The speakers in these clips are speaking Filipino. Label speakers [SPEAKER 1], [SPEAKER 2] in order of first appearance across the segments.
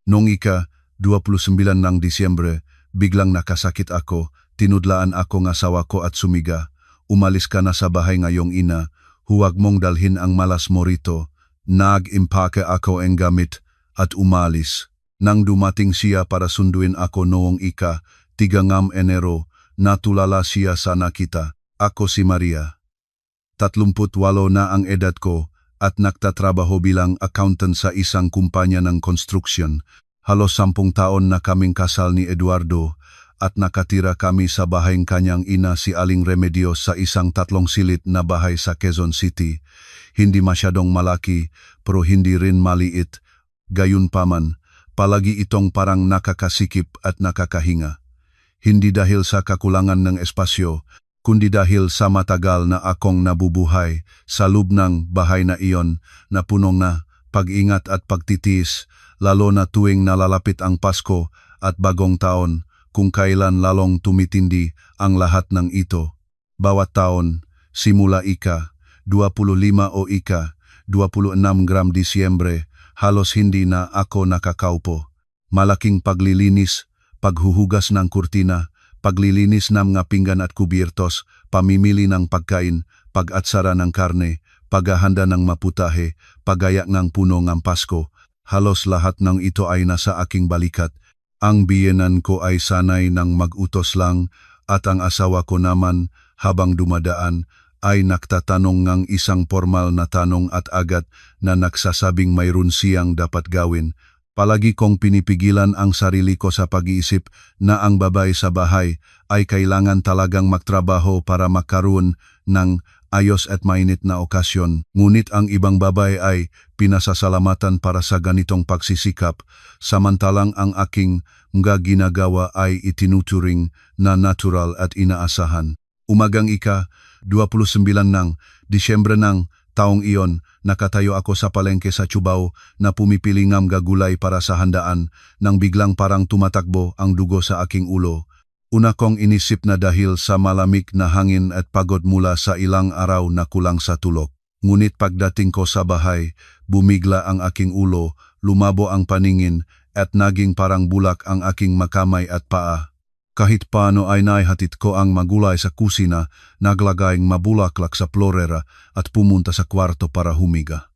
[SPEAKER 1] Noong 29 ng Disyembre, biglang nakasakit ako, tinudlaan ako ng asawa ko at sumiga. Umalis ka na sa bahay ngayong ina, huwag mong dalhin ang malas mo rito. Nag-impake ako ang gamit at umalis. Nang dumating siya para sunduin ako noong 3 Enero, natulala siya sa nakita. Ako si Maria. 38 na ang edad ko at nagtatrabaho bilang accountant sa isang kumpanya ng construction. Halos 10 taon na kaming kasal ni Eduardo at nakatira kami sa bahay kanyang ina si Aling Remedios sa isang 3 silid na bahay sa Quezon City. Hindi masyadong malaki pero hindi rin maliit. Gayunpaman, palagi itong parang nakakasikip at nakakahinga. Hindi dahil sa kakulangan ng espasyo, kundi dahil sa matagal na akong nabubuhay sa loob ng bahay na iyon na puno na pag-ingat at pagtitiis, lalo na tuwing nalalapit ang Pasko at Bagong Taon, kung kailan lalong tumitindi ang lahat ng ito. Bawat taon, simula 25 o 26 Disyembre, halos hindi na ako nakakaupo. Malaking paglilinis, paghuhugas ng kurtina, paglilinis ng mga pinggan at kubiertos, pamimili ng pagkain, pag-atsara ng karne, paghahanda ng maputahe, pagayak ng puno ng Pasko, halos lahat ng ito ay nasa aking balikat. Ang biyenan ko ay sanay ng mag-utos lang at ang asawa ko naman habang dumadaan ay nagtatanong ng isang formal na tanong at agad na nagsasabing mayroon siyang dapat gawin. Palagi kong pinipigilan ang sarili ko sa pag-iisip na ang babae sa bahay ay kailangan talagang magtrabaho para makaroon ng ayos at mainit na okasyon. Ngunit ang ibang babae ay pinasasalamatan para sa ganitong pagsisikap, samantalang ang aking mga ginagawa ay itinuturing na natural at inaasahan. Umagang 29 ng Disyembre ng taong iyon, nakatayo ako sa palengke sa Cubao na pumipili ng gagulay para sa handaan nang biglang parang tumatakbo ang dugo sa aking ulo. Una kong inisip na dahil sa malamig na hangin at pagod mula sa ilang araw na kulang sa tulog. Ngunit pagdating ko sa bahay, bumigla ang aking ulo, lumabo ang paningin at naging parang bulak ang aking makamay at paa. Kahit paano ay naihatid ko ang magulay sa kusina, naglagayng mabulaklak sa florera at pumunta sa kwarto para humiga.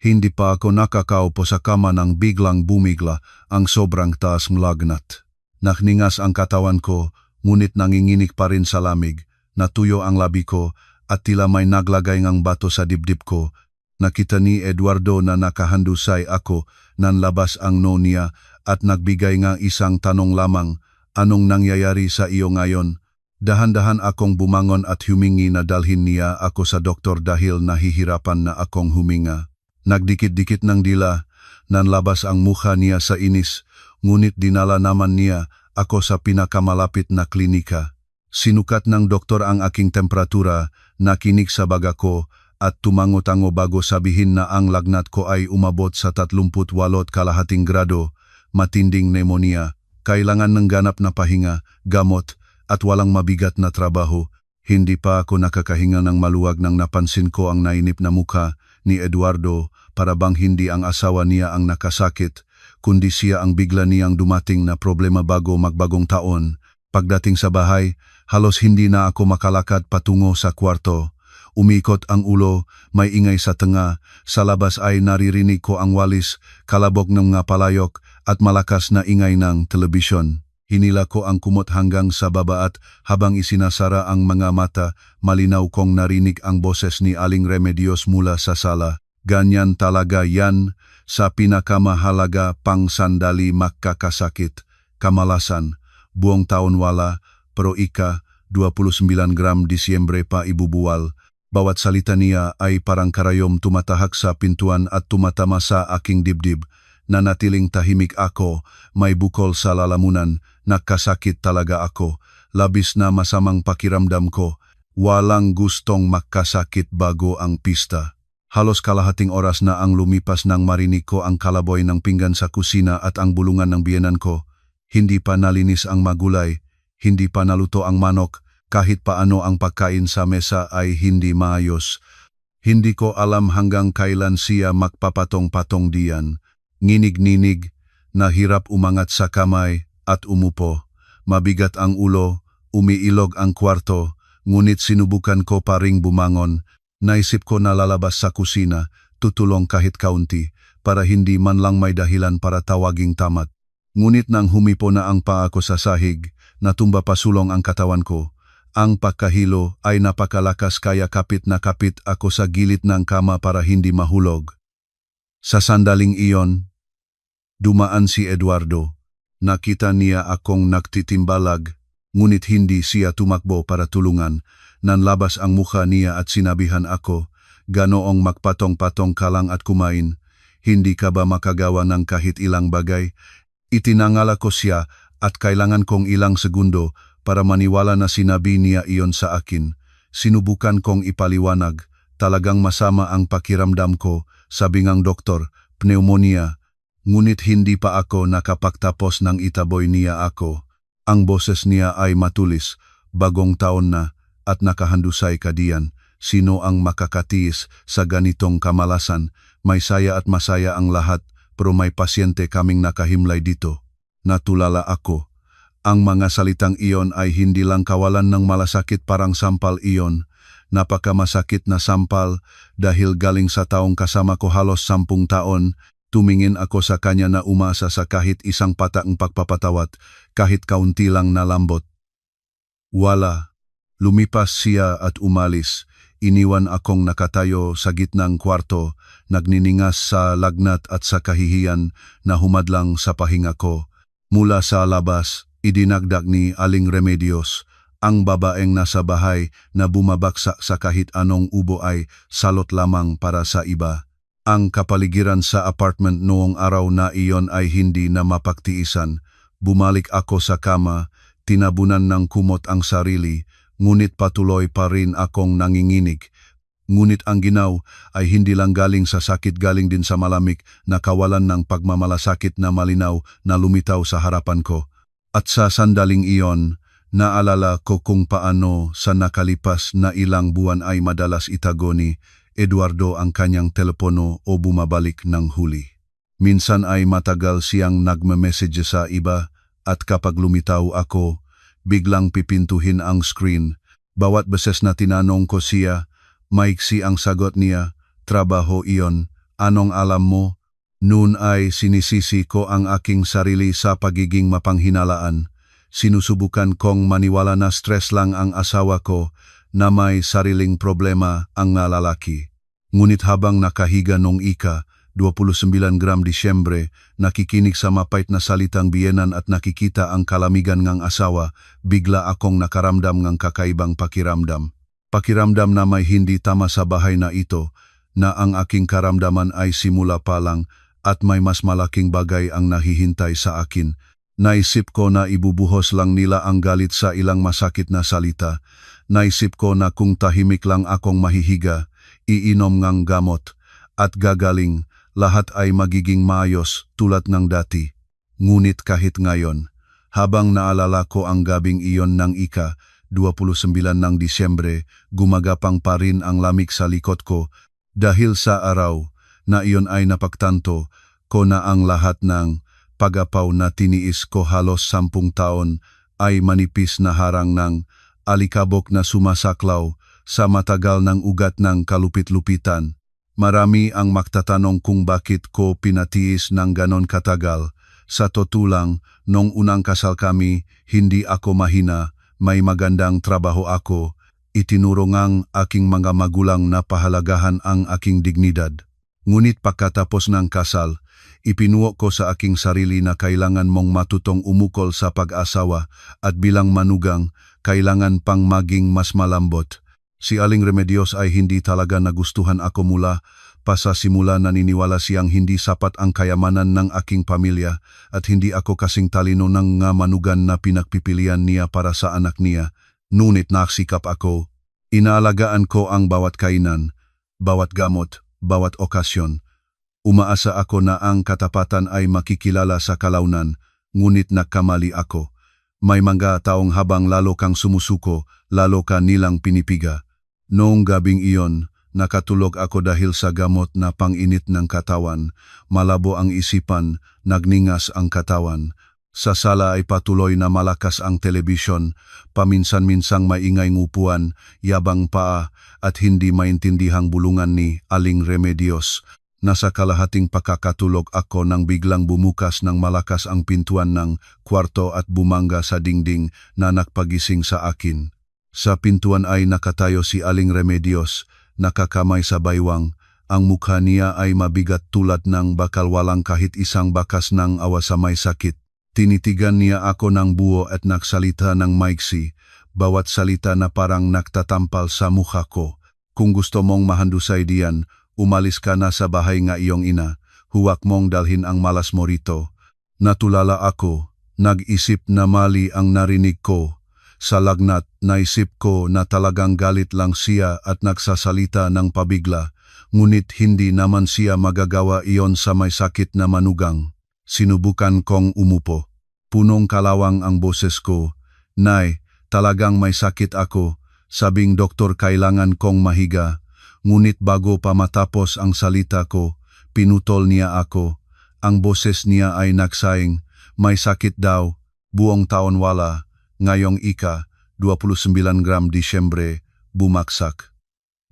[SPEAKER 1] Hindi pa ako nakakaupo sa kama nang biglang bumigla ang sobrang taas ng lagnat. Nakningas ang katawan ko, ngunit nanginginig pa rin sa lamig, natuyo ang labi ko at tila may naglagay ng bato sa dibdib ko. Nakita ni Eduardo na nakahandusay ako nang labas ang nonia at nagbigay ng isang tanong lamang. Anong nangyayari sa iyo ngayon? Dahan-dahan akong bumangon at humingi na dalhin niya ako sa doktor dahil nahihirapan na akong huminga. Nagdikit-dikit ng dila, nanlabas ang mukha niya sa inis, ngunit dinala naman niya ako sa pinakamalapit na klinika. Sinukat ng doktor ang aking temperatura, nakinig sa baga ko at tumango-tango bago sabihin na ang lagnat ko ay umabot sa 38.5 grado, matinding pneumonia. Kailangan ng ganap na pahinga, gamot, at walang mabigat na trabaho. Hindi pa ako nakakahinga ng maluwag nang napansin ko ang nainip na mukha ni Eduardo para bang hindi ang asawa niya ang nakasakit, kundi siya ang bigla niyang dumating na problema bago magbagong taon. Pagdating sa bahay, halos hindi na ako makalakad patungo sa kwarto. Umikot ang ulo, may ingay sa tenga, sa labas ay naririnig ko ang walis, kalabog ng mga palayok, at malakas na ingay ng telebisyon. Hinila ko ang kumot hanggang sa baba at habang isinasara ang mga mata, malinaw kong narinig ang boses ni Aling Remedios mula sa sala. Ganyan talaga yan, sa pinakamahalaga pang sandali makakasakit. Kamalasan, buong taon wala, pero 29 Disyembre pa ibubuwal. Bawat salita niya ay parang karayom tumatahak sa pintuan at tumatama sa aking dibdib. Nanatiling tahimik ako, may bukol sa lalamunan, nakasakit talaga ako, labis na masamang pakiramdam ko, walang gustong makasakit bago ang pista. Halos kalahating oras na ang lumipas nang marinig ko ang kalaboy ng pinggan sa kusina at ang bulungan ng biyenan ko. Hindi pa nalinis ang magulay, hindi pa naluto ang manok, kahit paano ang pagkain sa mesa ay hindi maayos. Hindi ko alam hanggang kailan siya magpapatong-patong diyan. Nginig-ninig, Nahirap umangat sa kamay at umupo. Mabigat ang ulo, umiilog ang kwarto, ngunit sinubukan ko pa ring bumangon. Naisip ko na lalabas sa kusina, tutulong kahit kaunti, para hindi man lang may dahilan para tawaging tamat. Ngunit nang humipo na ang paa ko sa sahig, natumba pasulong ang katawan ko. Ang pagkahilo ay napakalakas kaya kapit na kapit ako sa gilid ng kama para hindi mahulog. Sa sandaling iyon, dumaan si Eduardo. Nakita niya akong nagtitimbalag, ngunit hindi siya tumakbo para tulungan. Nanlabas ang mukha niya at sinabihan ako, "Ganoong magpatong-patong ka lang at kumain, hindi ka ba makagawa ng kahit ilang bagay?" Itinangala ko siya at kailangan kong ilang segundo para maniwala na sinabi niya iyon sa akin. Sinubukan kong ipaliwanag, talagang masama ang pakiramdam ko, sabi ngang doktor, pneumonia. Ngunit hindi pa ako nakapagtapos ng itaboy niya ako. Ang boses niya ay matulis, bagong taon na, at nakahandusay ka diyan. Sino ang makakatiis sa ganitong kamalasan? May saya at masaya ang lahat, pero may pasyente kaming nakahimlay dito. Natulala ako. Ang mga salitang iyon ay hindi lang kawalan ng malasakit, parang sampal iyon. Napakamasakit na sampal dahil galing sa taong kasama ko halos 10 taon. Tumingin ako sa kanya na umasa sa kahit isang pataang pagpapatawad, kahit kaunti lang na lambot. Wala. Lumipas siya at umalis. Iniwan akong nakatayo sa gitnang kwarto, nagniningas sa lagnat at sa kahihiyan na humadlang sa pahinga ko. Mula sa labas, idinagdag ni Aling Remedios, ang babaeng nasa bahay na bumabagsak sa kahit anong ubo ay salot lamang para sa iba. Ang kapaligiran sa apartment noong araw na iyon ay hindi na mapagtiisan. Bumalik ako sa kama, tinabunan ng kumot ang sarili, ngunit patuloy pa rin akong nanginginig. Ngunit ang ginaw ay hindi lang galing sa sakit, galing din sa malamig na kawalan ng pagmamalasakit na malinaw na lumitaw sa harapan ko. At sa sandaling iyon, naalala ko kung paano sa nakalipas na ilang buwan ay madalas itago ni Eduardo ang kanyang telepono o bumabalik ng huli. Minsan ay matagal siyang nagme-message sa iba at kapag lumitaw ako, biglang pipintuhin ang screen. Bawat beses na tinanong ko siya, maiksi ang sagot niya, "Trabaho iyon, anong alam mo?" Noon ay sinisisi ko ang aking sarili sa pagiging mapanghinalaan. Sinusubukan kong maniwala na stress lang ang asawa ko, na may sariling problema ang lalaki. Ngunit habang nakahiga nung 29 Disyembre, nakikinig sa mapait na salitang biyenan at nakikita ang kalamigan ng asawa, bigla akong nakaramdam ng kakaibang pakiramdam. Pakiramdam na may hindi tama sa bahay na ito, na ang aking karamdaman ay simula pa lang at may mas malaking bagay ang nahihintay sa akin. Naisip ko na ibubuhos lang nila ang galit sa ilang masakit na salita. Naisip ko na kung tahimik lang akong mahihiga, iinom ng gamot, at gagaling, lahat ay magiging maayos tulad ng dati. Ngunit kahit ngayon, habang naalala ko ang gabing iyon ng 29 ng Disyembre, gumagapang pa rin ang lamig sa likod ko dahil sa araw na iyon ay napagtanto ko na ang lahat ng pagapaw na tiniis ko halos 10 taon ay manipis na harang ng alikabok na sumasaklaw sa matagal ng ugat ng kalupit-lupitan. Marami ang magtatanong kung bakit ko pinatiis ng ganon katagal. Sa totoo lang, nung unang kasal kami, hindi ako mahina, may magandang trabaho ako. Itinuro ngang aking mga magulang na pahalagahan ang aking dignidad. Ngunit pagkatapos ng kasal, ipinuo ko sa aking sarili na kailangan mong matutong umukol sa pag-asawa at bilang manugang, kailangan pang maging mas malambot. Si Aling Remedios ay hindi talaga nagustuhan ako mula pa sa simula. Naniniwala siyang hindi sapat ang kayamanan ng aking pamilya at hindi ako kasing talino ng nga manugan na pinagpipilian niya para sa anak niya. Ngunit naksikap ako. Inaalagaan ko ang bawat kainan, bawat gamot, bawat okasyon. Umaasa ako na ang katapatan ay makikilala sa kalaunan, ngunit nagkamali ako. May mga taong habang lalo kang sumusuko, lalo ka nilang pinipiga. Noong gabing iyon, Nakatulog ako dahil sa gamot na panginit ng katawan. Malabo ang isipan, nagningas ang katawan. Sa sala ay patuloy na malakas ang telebisyon. Paminsan-minsang maingay ngupuan, yabang paa, at hindi maintindihang bulungan ni Aling Remedios. Nasa kalahating pakakatulog ako nang biglang bumukas ng malakas ang pintuan ng kwarto at bumangga sa dingding na nagpagising sa akin. Sa pintuan ay nakatayo si Aling Remedios, nakakamay sa baywang. Ang mukha niya ay mabigat tulad ng bakal walang kahit isang bakas ng awa sa may sakit. Tinitigan niya ako ng buo at nagsalita ng maiksi, bawat salita na parang nagtatampal sa mukha ko. Kung gusto mong mahandusay diyan, umalis ka na sa bahay nga iyong ina, huwag mong dalhin ang malas mo rito. Natulala ako, nag-isip na mali ang narinig ko. Sa lagnat, naisip ko na talagang galit lang siya at nagsasalita ng pabigla, ngunit hindi naman siya magagawa iyon sa may sakit na manugang. Sinubukan kong umupo. Punong kalawang ang boses ko. Nay, talagang may sakit ako. Sabing doktor kailangan kong mahiga. Ngunit bago pa matapos ang salita ko, pinutol niya ako. Ang boses niya ay nagsaing, may sakit daw, buong taon wala. Ngayong 29 Disyembre, bumaksak.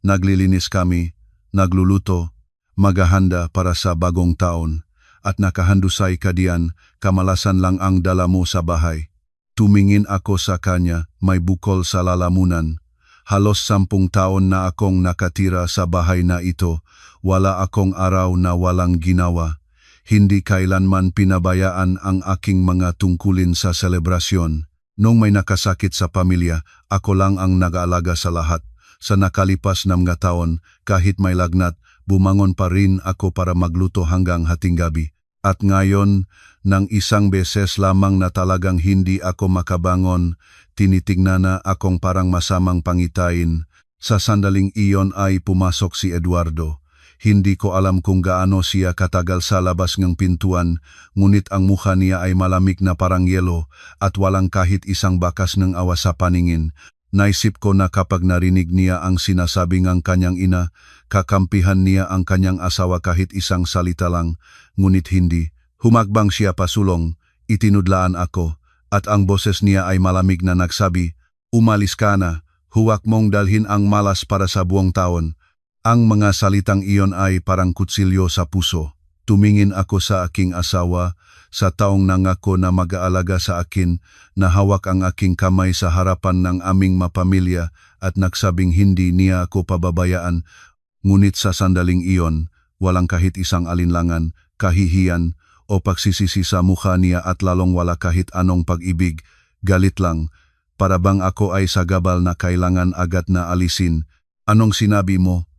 [SPEAKER 1] Naglilinis kami, nagluluto, maghahanda para sa bagong taon, at nakahandusay ka diyan, kamalasan lang ang dala mo sa bahay. Tumingin ako sa kanya, may bukol sa lalamunan. Halos 10 taon na akong nakatira sa bahay na ito, wala akong araw na walang ginawa. Hindi kailanman pinabayaan ang aking mga tungkulin sa selebrasyon. Nung may nakasakit sa pamilya, ako lang ang nag-aalaga sa lahat. Sa nakalipas na mga taon, kahit may lagnat, bumangon pa rin ako para magluto hanggang hating gabi. At ngayon, nang isang beses lamang na talagang hindi ako makabangon, tinitignan na akong parang masamang pangitain. Sa sandaling iyon ay pumasok si Eduardo. Hindi ko alam kung gaano siya katagal sa labas ng pintuan, ngunit ang mukha niya ay malamig na parang yelo at walang kahit isang bakas ng awa sa paningin. Naisip ko na kapag narinig niya ang sinasabi ng kanyang ina, kakampihan niya ang kanyang asawa kahit isang salita lang, ngunit hindi. Humakbang siya pasulong, itinudlaan ako, at ang boses niya ay malamig na nagsabi, "Umalis ka na, huwag mong dalhin ang malas para sa buong taon." Ang mga salitang iyon ay parang kutsilyo sa puso. Tumingin ako sa aking asawa, sa taong nangako na mag-aalaga sa akin, na hawak ang aking kamay sa harapan ng aming mapamilya at nagsabing hindi niya ako pababayaan. Ngunit sa sandaling iyon, walang kahit isang alinlangan, kahihiyan o pagsisisi sa mukha niya at lalong wala kahit anong pag-ibig, galit lang. Para bang ako ay sagabal na kailangan agad na alisin. "Anong sinabi mo?"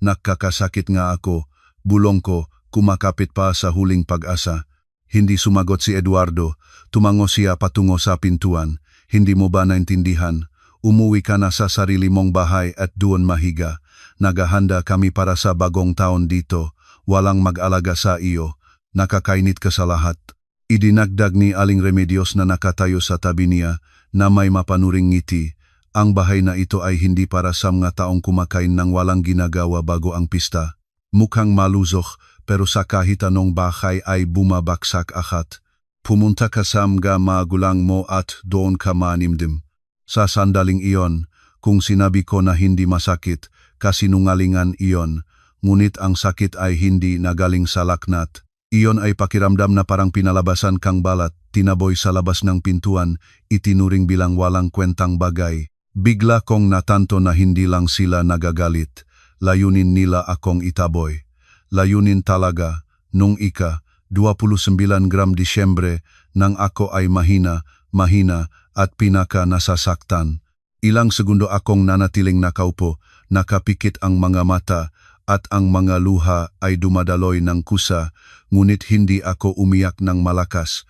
[SPEAKER 1] "Nakakasakit nga ako," bulong ko, kumakapit pa sa huling pag-asa. Hindi sumagot si Eduardo, tumango siya patungo sa pintuan. "Hindi mo ba naintindihan? Umuwi ka na sa sarili mong bahay at doon mahiga. Naghahanda kami para sa bagong taon dito, walang mag-alaga sa iyo. Nakakainit ka sa lahat." Idinagdag ni Aling Remedios na nakatayo sa tabi niya na may mapanuring ngiti. Ang bahay na ito ay hindi para sa mga taong kumakain ng walang ginagawa bago ang pista. Mukhang malusok, pero sa kahit anong bahay ay bumabaksak akat. Pumunta ka sa mga magulang mo at doon ka manimdim. Sa sandaling iyon, kung sinabi ko na hindi masakit, kasinungalingan iyon, ngunit ang sakit ay hindi nagaling sa laknat. Iyon ay pakiramdam na parang pinalabasan kang balat, tinaboy sa labas ng pintuan, itinuring bilang walang kwentang bagay. Bigla kong natanto na hindi lang sila nagagalit, layunin nila akong itaboy. Layunin talaga, nung 29 Disyembre, nang ako ay mahina at pinaka nasasaktan. Ilang segundo akong nanatiling nakaupo, nakapikit ang mga mata at ang mga luha ay dumadaloy ng kusa, ngunit hindi ako umiyak ng malakas.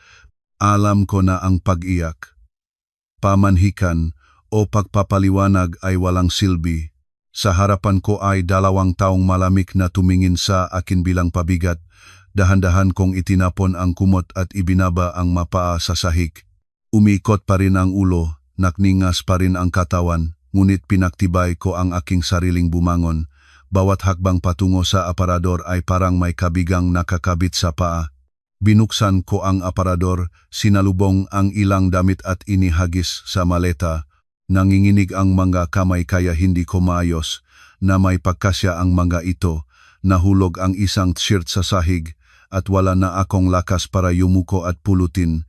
[SPEAKER 1] Alam ko na ang pag-iyak, pamanhikan, o pagpapaliwanag ay walang silbi. Sa harapan ko ay 2 taong malamig na tumingin sa akin bilang pabigat. Dahan-dahan kong itinapon ang kumot at ibinaba ang mapaa sa sahig. Umikot pa rin ang ulo, nakningas pa rin ang katawan, ngunit pinaktibay ko ang aking sariling bumangon. Bawat hakbang patungo sa aparador ay parang may kabigang nakakabit sa paa. Binuksan ko ang aparador, sinalubong ang ilang damit at inihagis sa maleta. Nanginginig ang mga kamay kaya hindi ko maayos na may pagkasya ang mga ito. Nahulog ang isang shirt sa sahig at wala na akong lakas para yumuko at pulutin.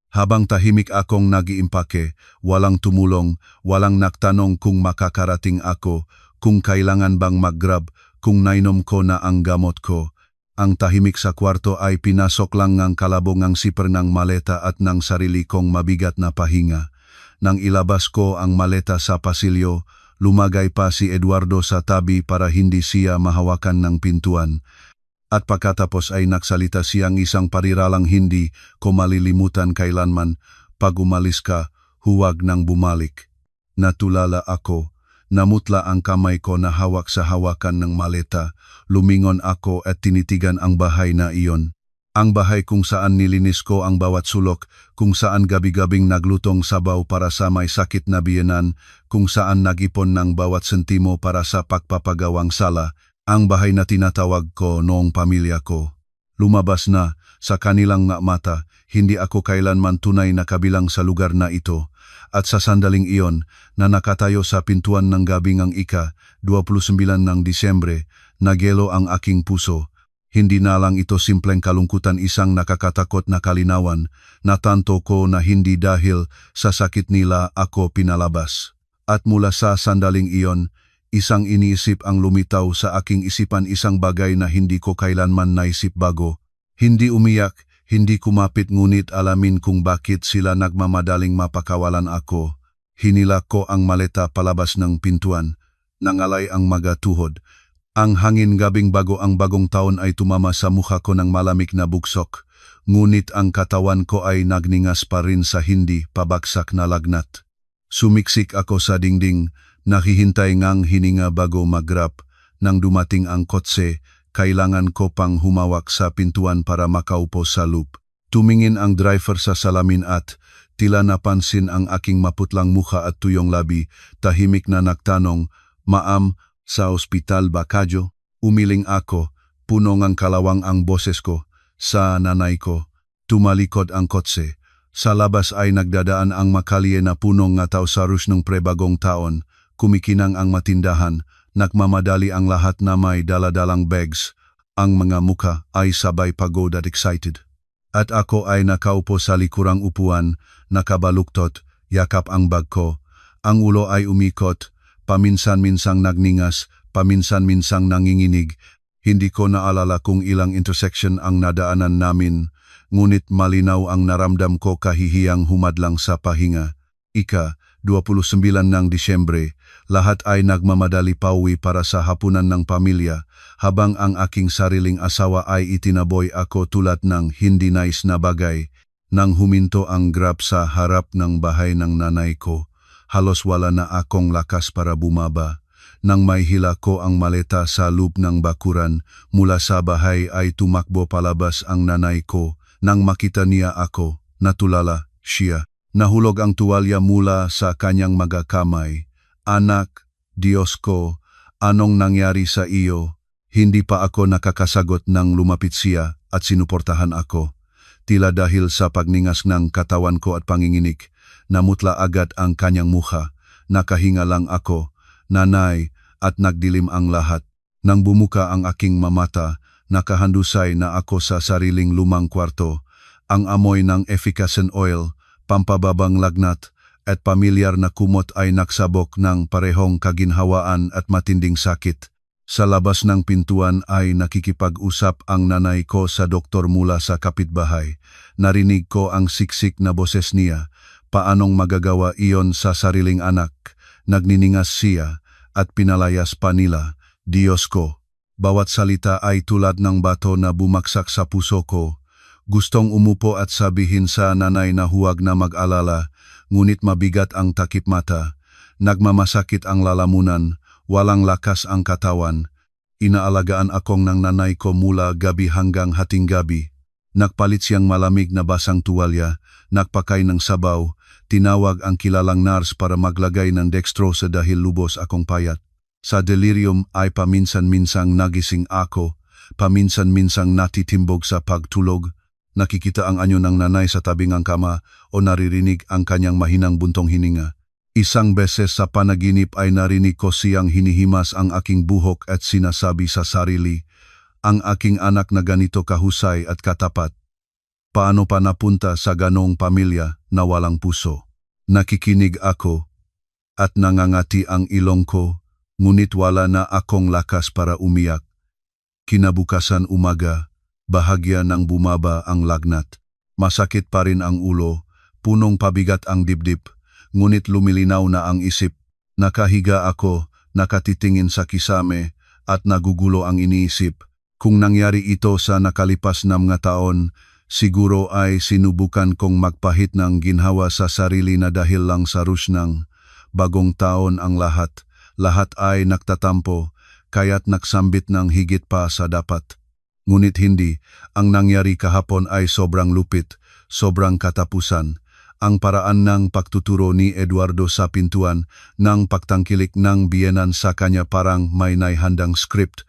[SPEAKER 1] Habang tahimik akong nag-iimpake, walang tumulong, walang nagtanong kung makakarating ako, kung kailangan bang mag-grab, kung nainom ko na ang gamot ko. Ang tahimik sa kwarto ay pinasok lang ng kalabong ang siper ng maleta at ng sarili kong mabigat na pahinga. Nang ilabas ko ang maleta sa pasilyo, lumagay pa si Eduardo sa tabi para hindi siya mahawakan ng pintuan. At pagkatapos ay nagsalita siyang isang pariralang hindi ko malilimutan kailanman, pag umalis ka, huwag nang bumalik. Natulala ako, namutla ang kamay ko na hawak sa hawakan ng maleta, lumingon ako at tinitigan ang bahay na iyon. Ang bahay kung saan nilinis ko ang bawat sulok, kung saan gabi-gabing naglutong sabaw para sa may sakit na biyenan, kung saan nagipon ng bawat sentimo para sa pagpapagawang sala, ang bahay na tinatawag ko noong pamilya ko. Lumabas na sa kanilang mata, hindi ako kailanman tunay na kabilang sa lugar na ito. At sa sandaling iyon na nakatayo sa pintuan ng gabing ang ika-29 ng Disyembre, nagyelo ang aking puso. Hindi na lang ito simpleng kalungkutan, isang nakakatakot na kalinawan. Natanto ko na hindi dahil sa sakit nila ako pinalabas. At mula sa sandaling iyon, isang iniisip ang lumitaw sa aking isipan, isang bagay na hindi ko kailanman naisip bago. Hindi umiyak, hindi kumapit, ngunit alamin kung bakit sila nagmamadaling mapakawalan ako. Hinila ko ang maleta palabas ng pintuan. Nangalay ang mga tuhod. Ang hangin gabing bago ang bagong taon ay tumama sa mukha ko ng malamig na buksok. Ngunit ang katawan ko ay nagningas pa rin sa hindi pabagsak na lagnat. Sumiksik ako sa dingding. Nakihintay ngang hininga bago mag-grab. Nang dumating ang kotse, kailangan ko pang humawak sa pintuan para makaupo sa loop. Tumingin ang driver sa salamin at tila napansin ang aking maputlang mukha at tuyong labi. Tahimik na nagtanong, "Ma'am, sa ospital ba kayo?" Umiling ako, puno ng kalawang ang boses ko. Sa nanay ko. Tumalikod ang kotse. Sa labas ay nagdadaan ang makalye na punong nga tao sa rush ng prebagong taon. Kumikinang ang matindahan, nagmamadali ang lahat na may daladalang bags. Ang mga muka ay sabay pagod at excited. At ako ay nakaupo sa likurang upuan, nakabaluktot, yakap ang bag ko. Ang ulo ay umikot, paminsan-minsang nagningas, paminsan-minsang nanginginig. Hindi ko naalala kung ilang intersection ang nadaanan namin, ngunit malinaw ang naramdam ko, kahihiyang humadlang sa pahinga. Ika-29 ng Disyembre, lahat ay nagmamadali pauwi para sa hapunan ng pamilya, habang ang aking sariling asawa ay itinaboy ako tulad ng hindi nais na bagay. Nang huminto ang grab sa harap ng bahay ng nanay ko, halos wala na akong lakas para bumaba. Nang may hila ko ang maleta sa loob ng bakuran, mula sa bahay ay tumakbo palabas ang nanay ko. Nang makita niya ako, natulala siya. Nahulog ang tuwalya mula sa kanyang mga kamay. "Anak, Diyos ko, anong nangyari sa iyo?" Hindi pa ako nakakasagot nang lumapit siya at sinuportahan ako. Tila dahil sa pagningas ng katawan ko at panginginig, namutla agad ang kanyang mukha. Nakahinga lang ako, "Nanay," at nagdilim ang lahat. Nang bumuka ang aking mamata, nakahandusay na ako sa sariling lumang kwarto. Ang amoy ng efficacy oil, pampababang lagnat, at pamilyar na kumot ay nagsabok ng parehong kaginhawaan at matinding sakit. Sa labas ng pintuan ay nakikipag-usap ang nanay ko sa doktor mula sa kapitbahay. Narinig ko ang siksik na boses niya. Paanong magagawa iyon sa sariling anak? Nagniningas siya at pinalayas pa nila. Diyos ko, bawat salita ay tulad ng bato na bumaksak sa puso ko. Gustong umupo at sabihin sa nanay na huwag na mag-alala, ngunit mabigat ang takip mata. Nagmamasakit ang lalamunan, walang lakas ang katawan. Inaalagaan akong ng nanay ko mula gabi hanggang hating gabi. Nagpalit siyang malamig na basang tuwalya, nagpakay ng sabaw, tinawag ang kilalang nurse para maglagay ng dextrose dahil lubos akong payat. Sa delirium ay paminsan-minsang nagising ako, paminsan-minsang natitimbog sa pagtulog, nakikita ang anyo ng nanay sa tabing ng kama o naririnig ang kanyang mahinang buntong hininga. Isang beses sa panaginip ay narinig ko siyang hinihimas ang aking buhok at sinasabi sa sarili, ang aking anak na ganito kahusay at katapat. Paano pa napunta sa ganong pamilya na walang puso? Nakikinig ako at nangangati ang ilong ko, ngunit wala na akong lakas para umiyak. Kinabukasan umaga, bahagya nang bumaba ang lagnat. Masakit pa rin ang ulo, punong pabigat ang dibdib, ngunit lumilinaw na ang isip. Nakahiga ako, nakatitingin sa kisame, at nagugulo ang iniisip. Kung nangyari ito sa nakalipas na mga taon, siguro ay sinubukan kong magpahit ng ginhawa sa sarili na dahil lang sa rush ng bagong taon ang lahat. Lahat ay nagtatampo, kaya't nagsambit ng higit pa sa dapat. Ngunit hindi, ang nangyari kahapon ay sobrang lupit, sobrang katapusan. Ang paraan ng pagtuturo ni Eduardo sa pintuan ng pagtangkilik ng biyenan sa kanya parang may naihandang script.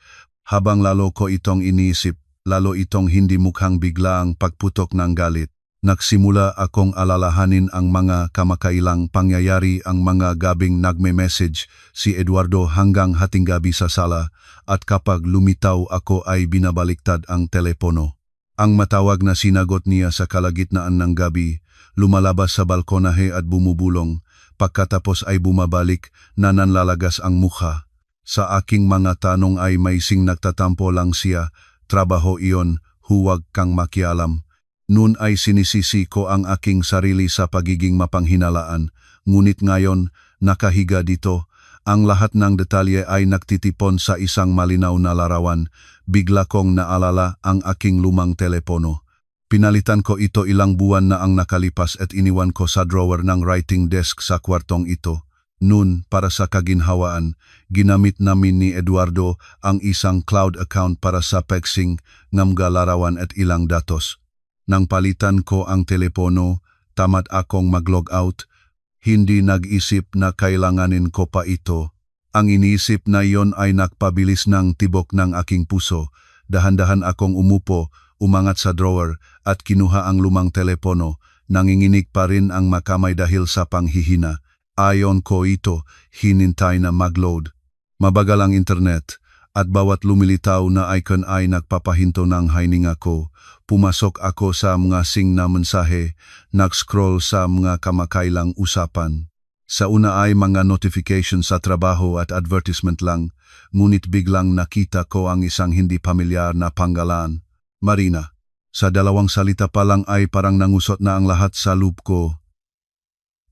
[SPEAKER 1] Habang lalo ko itong iniisip, lalo itong hindi mukhang biglaang pagputok ng galit. Nagsimula akong alalahanin ang mga kamakailang pangyayari, ang mga gabing nagme-message si Eduardo hanggang hating gabi sa sala, at kapag lumitaw ako ay binabaliktad ang telepono. Ang matawag na sinagot niya sa kalagitnaan ng gabi, lumalabas sa balkonahe at bumubulong, pagkatapos ay bumabalik na nanlalagas ang mukha. Sa aking mga tanong ay may sing nagtatampo lang siya, trabaho iyon, huwag kang makialam. Noon ay sinisisi ko ang aking sarili sa pagiging mapanghinalaan, ngunit ngayon, nakahiga dito, ang lahat ng detalye ay nagtitipon sa isang malinaw na larawan. Bigla kong naalala ang aking lumang telepono. Pinalitan ko ito ilang buwan na ang nakalipas at iniwan ko sa drawer ng writing desk sa kwartong ito. Noon, para sa kaginhawaan, ginamit namin ni Eduardo ang isang cloud account para sa texting ng mga larawan at ilang datos. Nang palitan ko ang telepono, tamad akong mag-log out. Hindi nag-isip na kailanganin ko pa ito. Ang iniisip na iyon ay nagpabilis ng tibok ng aking puso. Dahan-dahan akong umupo, umangat sa drawer at kinuha ang lumang telepono. Nanginginig pa rin ang makamay dahil sa panghihina. Ayon ko ito, hinintay na mag-load. Mabagal ang internet at bawat lumilitaw na icon ay nagpapahinto ng hininga ko. Pumasok ako sa mga sing na mensahe, nag-scroll sa mga kamakailang usapan. Sa una ay mga notification sa trabaho at advertisement lang, ngunit biglang nakita ko ang isang hindi pamilyar na panggalan. Marina. Sa dalawang salita pa lang ay parang nangusot na ang lahat sa loob ko.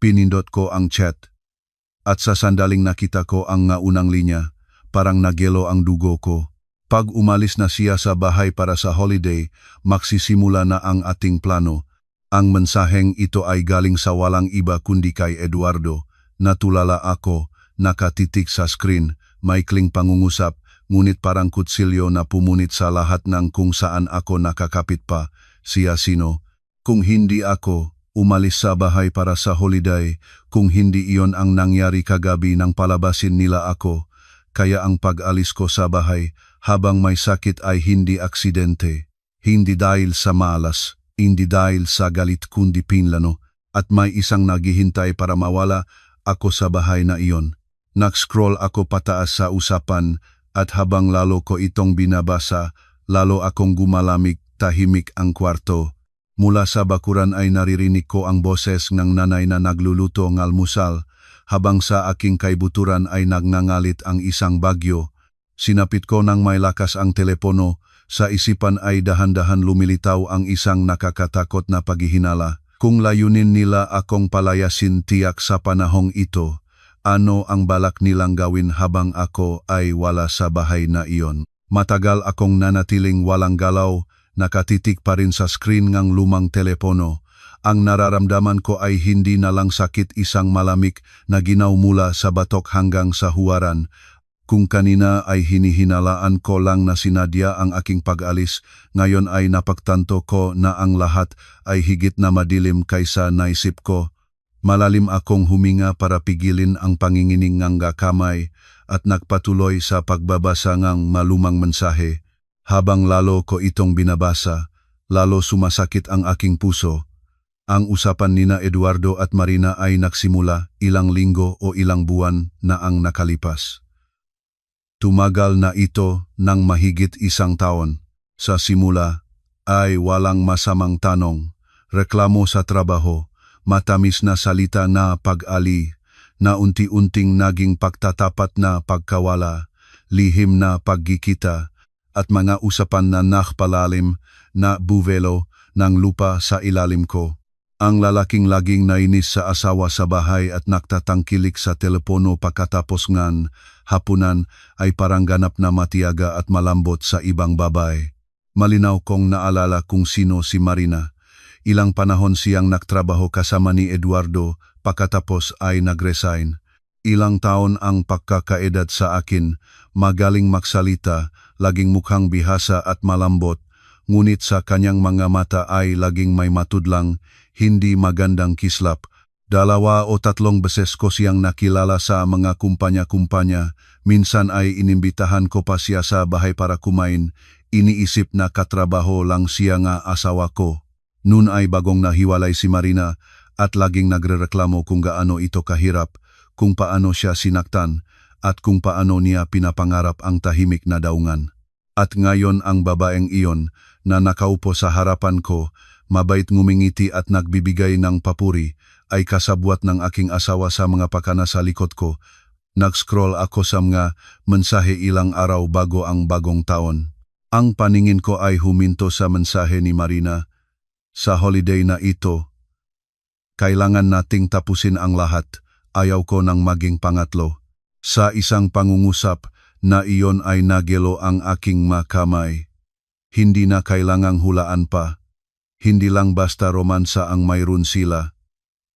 [SPEAKER 1] Pinindot ko ang chat. At sa sandaling nakita ko ang unang linya, parang nagyelo ang dugo ko. Pag umalis na siya sa bahay para sa holiday, magsisimula na ang ating plano. Ang mensaheng ito ay galing sa walang iba kundi kay Eduardo. Natulala ako, nakatitig sa screen, maikling pangungusap, ngunit parang kutsilyo na pumunit sa lahat ng kung saan ako nakakapit pa. Siya sino? Kung hindi ako umalis sa bahay para sa holiday, kung hindi iyon ang nangyari kagabi nang palabasin nila ako, kaya ang pag-alis ko sa bahay habang may sakit ay hindi aksidente, hindi dahil sa malas, hindi dahil sa galit kundi pinlano, at may isang naghihintay para mawala ako sa bahay na iyon. Nag-scroll ako pataas sa usapan at habang lalo ko itong binabasa, lalo akong gumalamig, tahimik ang kwarto. Mula sa bakuran ay naririnig ko ang boses ng nanay na nagluluto ng almusal, habang sa aking kaibuturan ay nagngangalit ang isang bagyo. Sinapit ko ng may lakas ang telepono, sa isipan ay dahan-dahan lumilitaw ang isang nakakatakot na paghihinala. Kung layunin nila akong palayasin tiyak sa panahong ito, ano ang balak nilang gawin habang ako ay wala sa bahay na iyon? Matagal akong nanatiling walang galaw, nakatitig pa rin sa screen ng lumang telepono. Ang nararamdaman ko ay hindi na lang sakit, isang malamig na ginaw mula sa batok hanggang sa huwaran. Kung kanina ay hinihinalaan ko lang na sinadya ang aking pag-alis, ngayon ay napagtanto ko na ang lahat ay higit na madilim kaysa naisip ko. Malalim akong huminga para pigilin ang pangingining ngang kamay at nagpatuloy sa pagbabasa ngang malumang mensahe. Habang lalo ko itong binabasa, lalo sumasakit ang aking puso. Ang usapan nina Eduardo at Marina ay nagsimula ilang linggo o ilang buwan na ang nakalipas. Tumagal na ito ng mahigit 1 taon. Sa simula ay walang masamang tanong, reklamo sa trabaho, matamis na salita na pag-ali, na unti-unting naging pagtatapat na pagkawala, lihim na paggikita, at mga usapan na nakpalalim na buvelo ng lupa sa ilalim ko. Ang lalaking laging nainis sa asawa sa bahay at nagtatangkilik sa telepono pagkatapos ngan hapunan ay parang ganap na matiyaga at malambot sa ibang babae. Malinaw kong naalala kung sino si Marina. Ilang panahon siyang nagtrabaho kasama ni Eduardo pagkatapos ay nagresign. Ilang taon ang pagkakaedad sa akin, magaling magsalita, laging mukhang bihasa at malambot, ngunit sa kanyang mga mata ay laging may matudlang, hindi magandang kislap. 2 o 3 beses ko siyang nakilala sa mga kumpanya-kumpanya, minsan ay inimbitahan ko pa siya sa bahay para kumain, iniisip na katrabaho lang siya nga asawa ko. Noon ay bagong nahiwalay si Marina at laging nagrereklamo kung gaano ito kahirap, kung paano siya sinaktan, at kung paano niya pinapangarap ang tahimik na daungan. At ngayon ang babaeng iyon na nakaupo sa harapan ko, mabait ngumingiti at nagbibigay ng papuri, ay kasabwat ng aking asawa sa mga pakana sa likod ko. Nag-scroll ako sa mga mensahe ilang araw bago ang bagong taon. Ang paningin ko ay huminto sa mensahe ni Marina. Sa holiday na ito, kailangan nating tapusin ang lahat, ayaw ko nang maging pangatlo. Sa isang pangungusap na iyon ay nagelo ang aking makamay. Hindi na kailangang hulaan pa. Hindi lang basta romansa ang mayroon sila.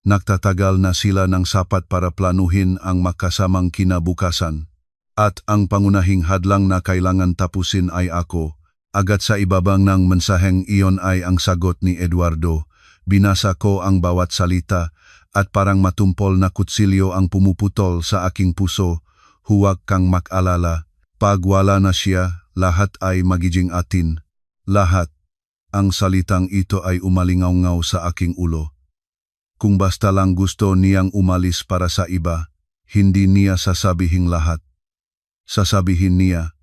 [SPEAKER 1] Nagtatagal na sila ng sapat para planuhin ang makasamang kinabukasan. At ang pangunahing hadlang na kailangan tapusin ay ako. Agad sa ibabang ng mensaheng iyon ay ang sagot ni Eduardo. Binasa ko ang bawat salita at parang matumpol na kutsilyo ang pumuputol sa aking puso. Huwag kang mag-alala. Pag wala na siya, lahat ay magiging atin. Lahat. Ang salitang ito ay umalingaw-ngaw sa aking ulo. Kung basta lang gusto niyang umalis para sa iba, hindi niya sasabihin lahat. Sasabihin niya,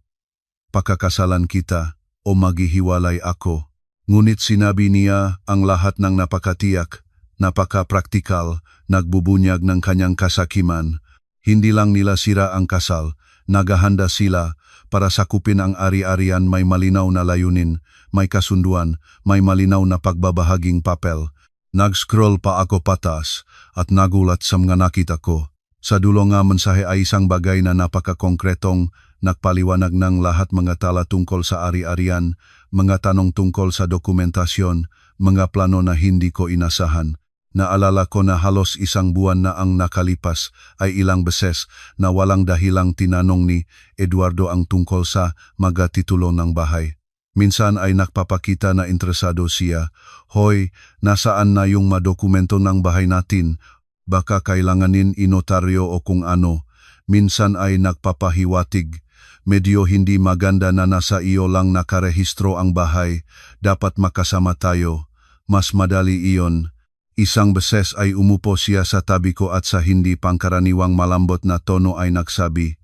[SPEAKER 1] pakakasalan kita o maghihiwalay ako. Ngunit sinabi niya ang lahat ng napakatiyak, napaka-praktikal, nagbubunyag ng kanyang kasakiman. Hindi lang nila sira ang kasal, naghahanda sila para sakupin ang ari-arian, may malinaw na layunin, may kasunduan, may malinaw na pagbabahaging papel. Nag-scroll pa ako patas at nagulat sa mga nakita ko. Sa dulo nga mensahe ay isang bagay na napaka-konkretong nagpaliwanag ng lahat, mga tala tungkol sa ari-arian, mga tanong tungkol sa dokumentasyon, mga plano na hindi ko inasahan. Naalala ko na halos 1 buwan na ang nakalipas ay ilang beses na walang dahilang tinanong ni Eduardo ang tungkol sa magatitulo ng bahay. Minsan ay nagpapakita na interesado siya. Hoy, nasaan na yung madokumento ng bahay natin? Baka kailanganin inotaryo o kung ano. Minsan ay nagpapahiwatig. Medyo hindi maganda na nasa iyo lang nakarehistro ang bahay. Dapat makasama tayo. Mas madali iyon. Isang beses ay umupo siya sa tabi ko at sa hindi pangkaraniwang malambot na tono ay nagsabi,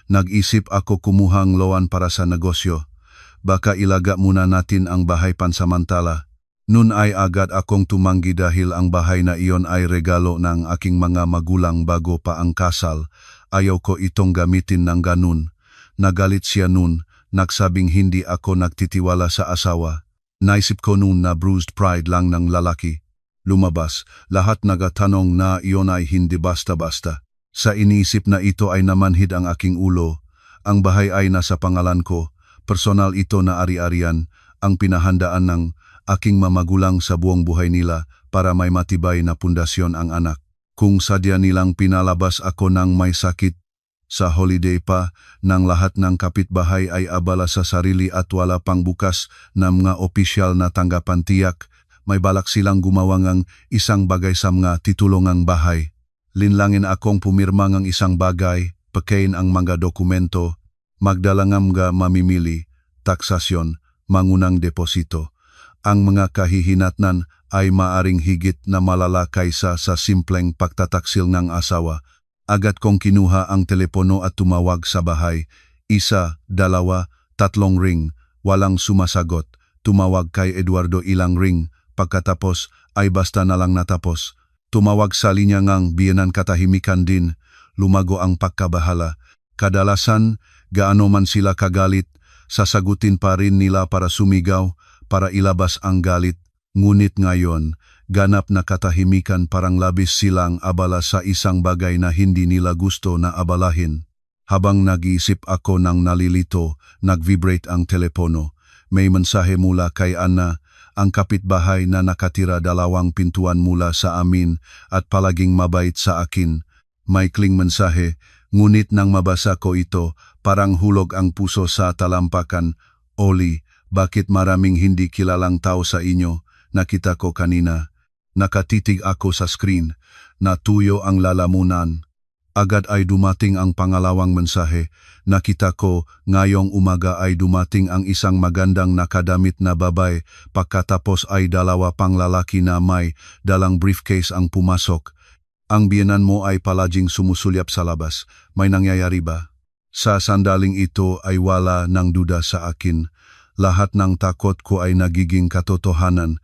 [SPEAKER 1] nag-isip ako kumuhang loan para sa negosyo. Baka ilaga muna natin ang bahay pansamantala. Nun ay agad akong tumanggi dahil ang bahay na iyon ay regalo ng aking mga magulang bago pa ang kasal. Ayaw ko itong gamitin ng ganun. Nagalit siya nun, nagsabing hindi ako nagtitiwala sa asawa. Naisip ko nun na bruised pride lang ng lalaki. Lumabas, lahat nagatanong na iyon ay hindi basta-basta. Sa iniisip na ito ay namanhid ang aking ulo. Ang bahay ay nasa pangalan ko. Personal ito na ari-arian, ang pinahandaan ng aking mamagulang sa buong buhay nila para may matibay na pundasyon ang anak. Kung sadya nilang pinalabas ako ng may sakit, sa holiday pa, ng lahat ng kapitbahay ay abala sa sarili at wala pang bukas na mga opisyal na tanggapan, tiyak, may balak silang gumawa ng isang bagay sa mga titulungang bahay. Linlangin akong pumirma ng isang bagay, pakain ang mga dokumento, magdalangam nga mamimili, taksasyon, mangunang deposito. Ang mga kahihinatnan ay maaring higit na malala kaysa sa simpleng pagtataksil ng asawa. Agad kong kinuha ang telepono at tumawag sa bahay. 1, 2, 3 ring, walang sumasagot. Tumawag kay Eduardo ilang ring, pagkatapos ay basta na lang natapos. Tumawag sa linya ngang biyanan katahimikan din, lumago ang pagkabahala. Kadalasan, gaano man sila kagalit, sasagutin pa rin nila para sumigaw, para ilabas ang galit. Ngunit ngayon, ganap na katahimikan, parang labis silang abala sa isang bagay na hindi nila gusto na abalahin. Habang nag-iisip ako ng nalilito, nag-vibrate ang telepono. May mensahe mula kay Anna, ang kapitbahay na nakatira 2 pintuan mula sa amin at palaging mabait sa akin. Maikling mensahe, ngunit nang mabasa ko ito, parang hulog ang puso sa talampakan. Oli, bakit maraming hindi kilalang tao sa inyo? Nakita ko kanina. Nakatitig ako sa screen. Natuyo ang lalamunan. Agad ay dumating ang pangalawang mensahe. Nakita ko, ngayong umaga ay dumating ang isang magandang nakadamit na babae, pagkatapos ay 2 pang lalaki na may dalang briefcase ang pumasok. Ang biyenan mo ay palaging sumusulyap sa labas. May nangyayari ba? Sa sandaling ito ay wala ng duda sa akin. Lahat ng takot ko ay nagiging katotohanan.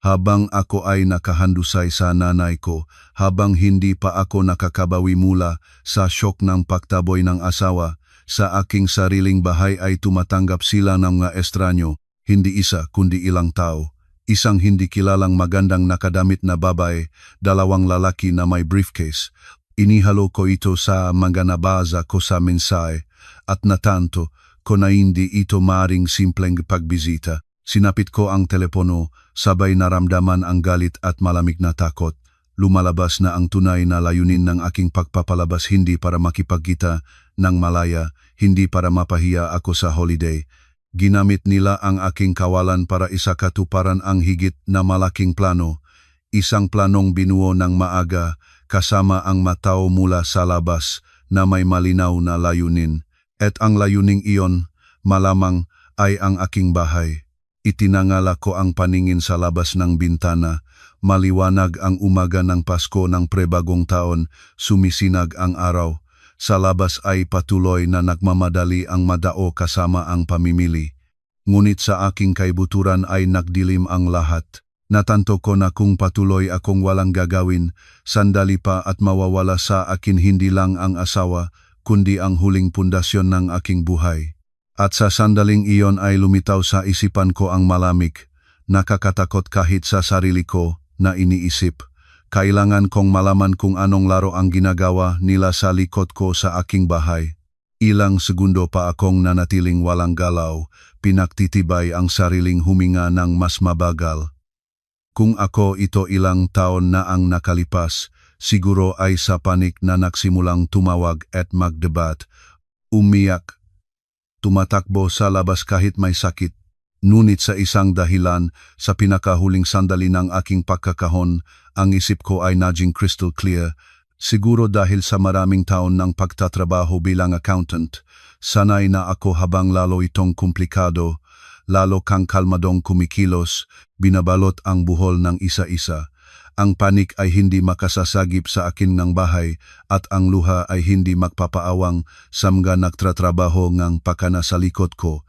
[SPEAKER 1] Habang ako ay nakahandusay sa nanay ko, habang hindi pa ako nakakabawi mula sa syok ng pagtaboy ng asawa, sa aking sariling bahay ay tumatanggap sila ng mga estranyo, hindi isa kundi ilang tao. Isang hindi kilalang magandang nakadamit na babae, 2 lalaki na may briefcase. Inihalo ko ito sa mga nabasa ko sa mensahe at natanto ko na hindi ito maring simpleng pagbisita. Sinapit ko ang telepono, sabay naramdaman ang galit at malamig na takot. Lumalabas na ang tunay na layunin ng aking pagpapalabas, hindi para makipagkita ng malaya, hindi para mapahiya ako sa holiday. Ginamit nila ang aking kawalan para isakatuparan ang higit na malaking plano. Isang planong binuo ng maaga, kasama ang matao mula sa labas na may malinaw na layunin. At ang layuning iyon, malamang, ay ang aking bahay. Itinangala ko ang paningin sa labas ng bintana. Maliwanag ang umaga ng Pasko ng prebagong taon, sumisinag ang araw. Sa labas ay patuloy na nagmamadali ang madao kasama ang pamimili. Ngunit sa aking kaibuturan ay nagdilim ang lahat. Natanto ko na kung patuloy akong walang gagawin, sandali pa at mawawala sa akin hindi lang ang asawa, kundi ang huling pundasyon ng aking buhay. At sa sandaling iyon ay lumitaw sa isipan ko ang malamig, nakakatakot kahit sa sarili ko na iniisip. Kailangan kong malaman kung anong laro ang ginagawa nila sa likod ko sa aking bahay. Ilang segundo pa akong nanatiling walang galaw, pinaktitibay ang sariling huminga ng mas mabagal. Kung ako ito ilang taon na ang nakalipas, siguro ay sa panik na nagsimulang tumawag at magdebat, umiyak, tumatakbo sa labas kahit may sakit. Ngunit sa isang dahilan, sa pinakahuling sandali ng aking pagkakahon, ang isip ko ay naging crystal clear. Siguro dahil sa maraming taon ng pagtatrabaho bilang accountant, sanay na ako habang lalo itong komplikado, lalo kang kalmadong kumikilos, binabalot ang buhol ng isa-isa. Ang panik ay hindi makasasagip sa akin ng bahay at ang luha ay hindi magpapaawang sa mga nagtratrabaho ng pakana sa likod ko.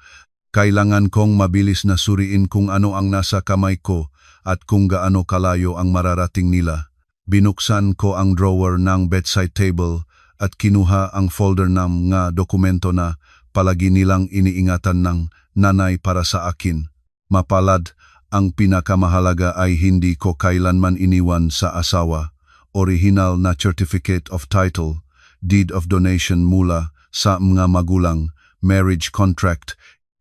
[SPEAKER 1] Kailangan kong mabilis na suriin kung ano ang nasa kamay ko at kung gaano kalayo ang mararating nila. Binuksan ko ang drawer ng bedside table at kinuha ang folder ng mga dokumento na palagi nilang iniingatan ng nanay para sa akin. Mapalad, ang pinakamahalaga ay hindi ko kailanman iniwan sa asawa. Original na certificate of title, deed of donation mula sa mga magulang, marriage contract,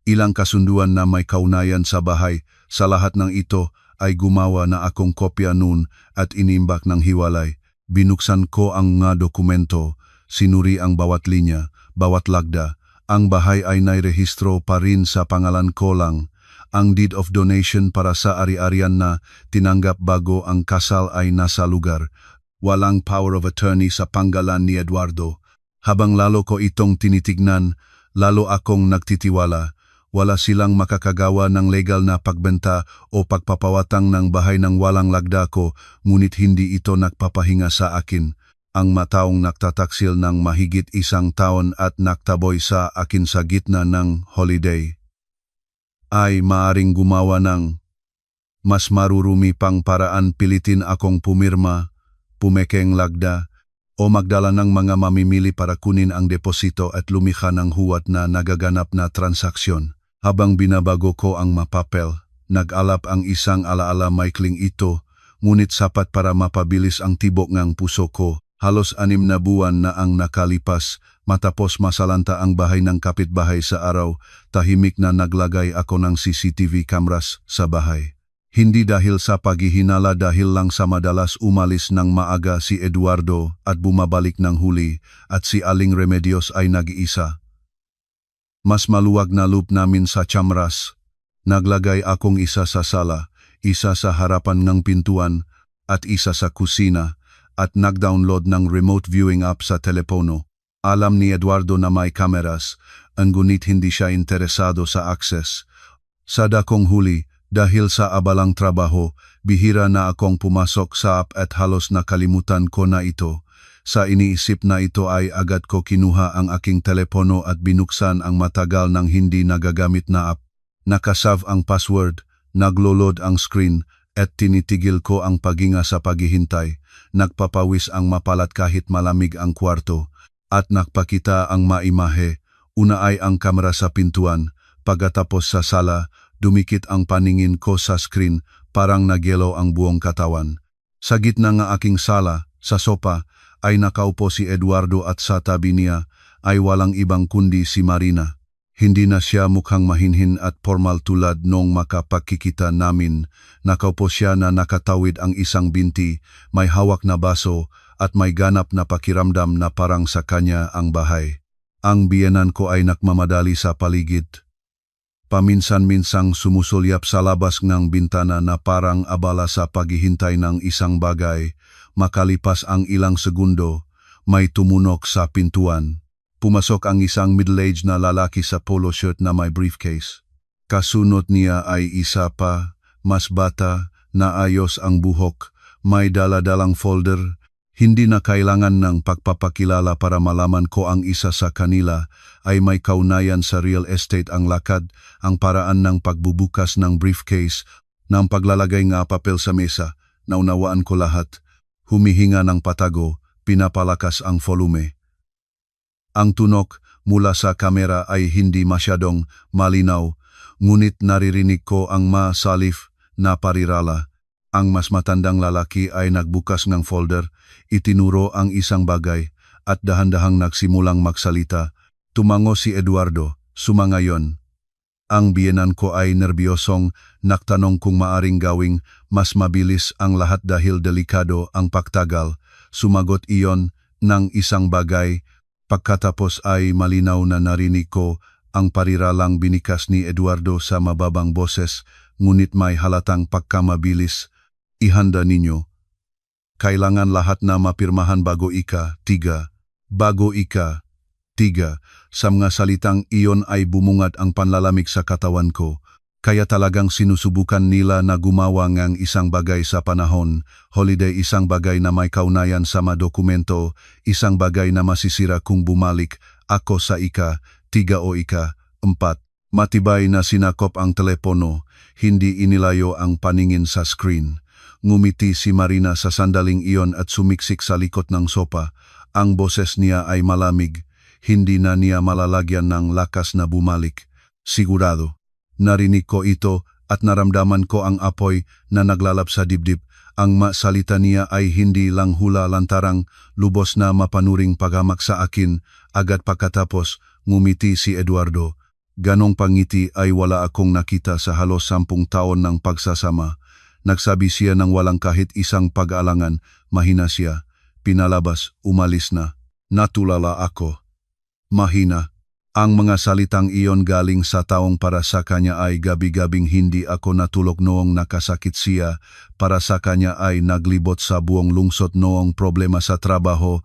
[SPEAKER 1] ilang kasunduan na may kaunayan sa bahay. Sa lahat ng ito ay gumawa na akong kopya noon at inimbak ng hiwalay. Binuksan ko ang mga dokumento, sinuri ang bawat linya, bawat lagda. Ang bahay ay nairehistro pa rin sa pangalan ko lang. Ang deed of donation para sa ari-arian na tinanggap bago ang kasal ay nasa lugar. Walang power of attorney sa panggalan ni Eduardo. Habang lalo ko itong tinitignan, lalo akong nagtitiwala. Wala silang makakagawa ng legal na pagbenta o pagpapawatang ng bahay ng walang lagda ko, ngunit hindi ito nagpapahinga sa akin. Ang mataong nagtataksil ng mahigit 1 taon at naktaboy sa akin sa gitna ng holiday ay maaring gumawa ng mas marurumi pang paraan. Pilitin akong pumirma, pumekeng lagda, o magdala ng mga mamimili para kunin ang deposito at lumikha ng huwat na nagaganap na transaksyon. Habang binabago ko ang mapapel, nag-alap ang isang alaala maikling ito, ngunit sapat para mapabilis ang tibok ng puso ko. Halos 6 na buwan na ang nakalipas, matapos masalanta ang bahay ng kapitbahay sa araw, tahimik na naglagay ako ng CCTV cameras sa bahay. Hindi dahil sa paghihinala, dahil lang sa madalas umalis ng maaga si Eduardo at bumabalik ng huli, at si Aling Remedios ay nag-iisa. Mas maluwag na loop namin sa chamras. Naglagay akong isa sa sala, isa sa harapan ng pintuan, at isa sa kusina, at nag-download ng remote viewing app sa telepono. Alam ni Eduardo na may kameras, ngunit hindi siya interesado sa access. Sa dakong huli, dahil sa abalang trabaho, bihira na akong pumasok sa app at halos nakalimutan ko na ito. Sa iniisip na ito ay agad ko kinuha ang aking telepono at binuksan ang matagal nang hindi nagagamit na app. Nakasave ang password, naglo-load ang screen, at tinitigil ko ang paghinga sa paghihintay. Nagpapawis ang mapalat kahit malamig ang kwarto, at nagpakita ang maimahe. Una ay ang kamera sa pintuan, pagkatapos sa sala, dumikit ang paningin ko sa screen, parang nagyelo ang buong katawan. Sa gitna ng aking sala, sa sopa, ay nakaupo si Eduardo at sa tabi niya ay walang ibang kundi si Marina. Hindi na siya mukhang mahinhin at formal tulad nung makapagkikita namin. Nakaupo siya na nakatawid ang isang binti, may hawak na baso at may ganap na pakiramdam na parang sa kanya ang bahay. Ang biyenan ko ay nakmamadali sa paligid. Paminsan-minsang sumusulyap sa labas ng bintana na parang abala sa paghihintay ng isang bagay. Makalipas ang ilang segundo, may tumunok sa pintuan. Pumasok ang isang middle-aged na lalaki sa polo shirt na may briefcase. Kasunod niya ay isa pa, mas bata, na ayos ang buhok, may dala-dalang folder. Hindi na kailangan ng pagpapakilala para malaman ko ang isa sa kanila ay may kaunayan sa real estate. Ang lakad, ang paraan ng pagbubukas ng briefcase, ng paglalagay ng papel sa mesa, naunawaan ko lahat. Humihinga ng patago, pinapalakas ang volume. Ang tunog mula sa kamera ay hindi masyadong malinaw, ngunit naririnig ko ang masalif na parirala. Ang mas matandang lalaki ay nagbukas ng folder, itinuro ang isang bagay, at dahan-dahang nagsimulang magsalita. Tumango si Eduardo, sumangayon. Ang biyenan ko ay nerbyosong nagtanong kung maaring gawing mas mabilis ang lahat dahil delikado ang pagtagal. Sumagot iyon ng isang bagay. Pagkatapos ay malinaw na narinig ko ang pariralang binikas ni Eduardo sa mababang boses, ngunit may halatang pagkamabilis. Ihanda ninyo. Kailangan lahat na mapirmahan bago ika-3. Bago ika-3. Sa mga salitang iyon ay bumungad ang panlalamig sa katawan ko. Kaya talagang sinusubukan nila na gumawa ng isang bagay sa panahon, holiday, isang bagay na may kaunayan sa mga dokumento, isang bagay na masisira kung bumalik ako sa ika-3 o ika-4. Matibay na sinakop ang telepono, hindi inilayo ang paningin sa screen. Ngumiti si Marina sa sandaling iyon at sumiksik sa likod ng sopa. Ang boses niya ay malamig, hindi na niya malalagyan ng lakas na bumalik. Sigurado. Narinig ko ito at naramdaman ko ang apoy na naglalap sa dibdib. Ang salita niya ay hindi lang hula lantarang, lubos na mapanuring paghamak sa akin. Agad pagkatapos, ngumiti si Eduardo. Ganong pangiti ay wala akong nakita sa halos 10 taon ng pagsasama. Nagsabi siya ng walang kahit isang pag-aalangan, mahina siya. Pinalabas, umalis na. Natulala ako. Mahina. Ang mga salitang iyon galing sa taong para sa kanya ay gabi-gabing hindi ako natulog noong nakasakit siya, para sa kanya ay naglibot sa buong lungsod noong problema sa trabaho,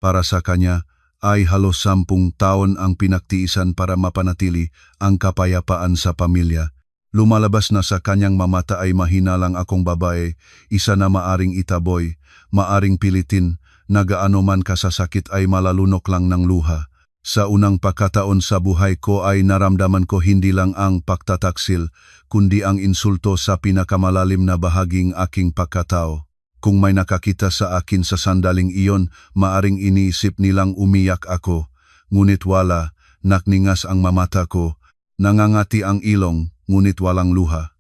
[SPEAKER 1] para sa kanya ay halos 10 taon ang pinagtiisan para mapanatili ang kapayapaan sa pamilya. Lumalabas na sa kanyang mamata ay mahinalang akong babae, isa na maaring itaboy, maaring pilitin, na gaano man kasasakit ay malalunok lang ng luha. Sa unang pagkataon sa buhay ko ay naramdaman ko hindi lang ang pagtataksil, kundi ang insulto sa pinakamalalim na bahaging aking pagkatao. Kung may nakakita sa akin sa sandaling iyon, maaring iniisip nilang umiyak ako. Ngunit wala, nakningas ang mamata ko, nangangati ang ilong, ngunit walang luha.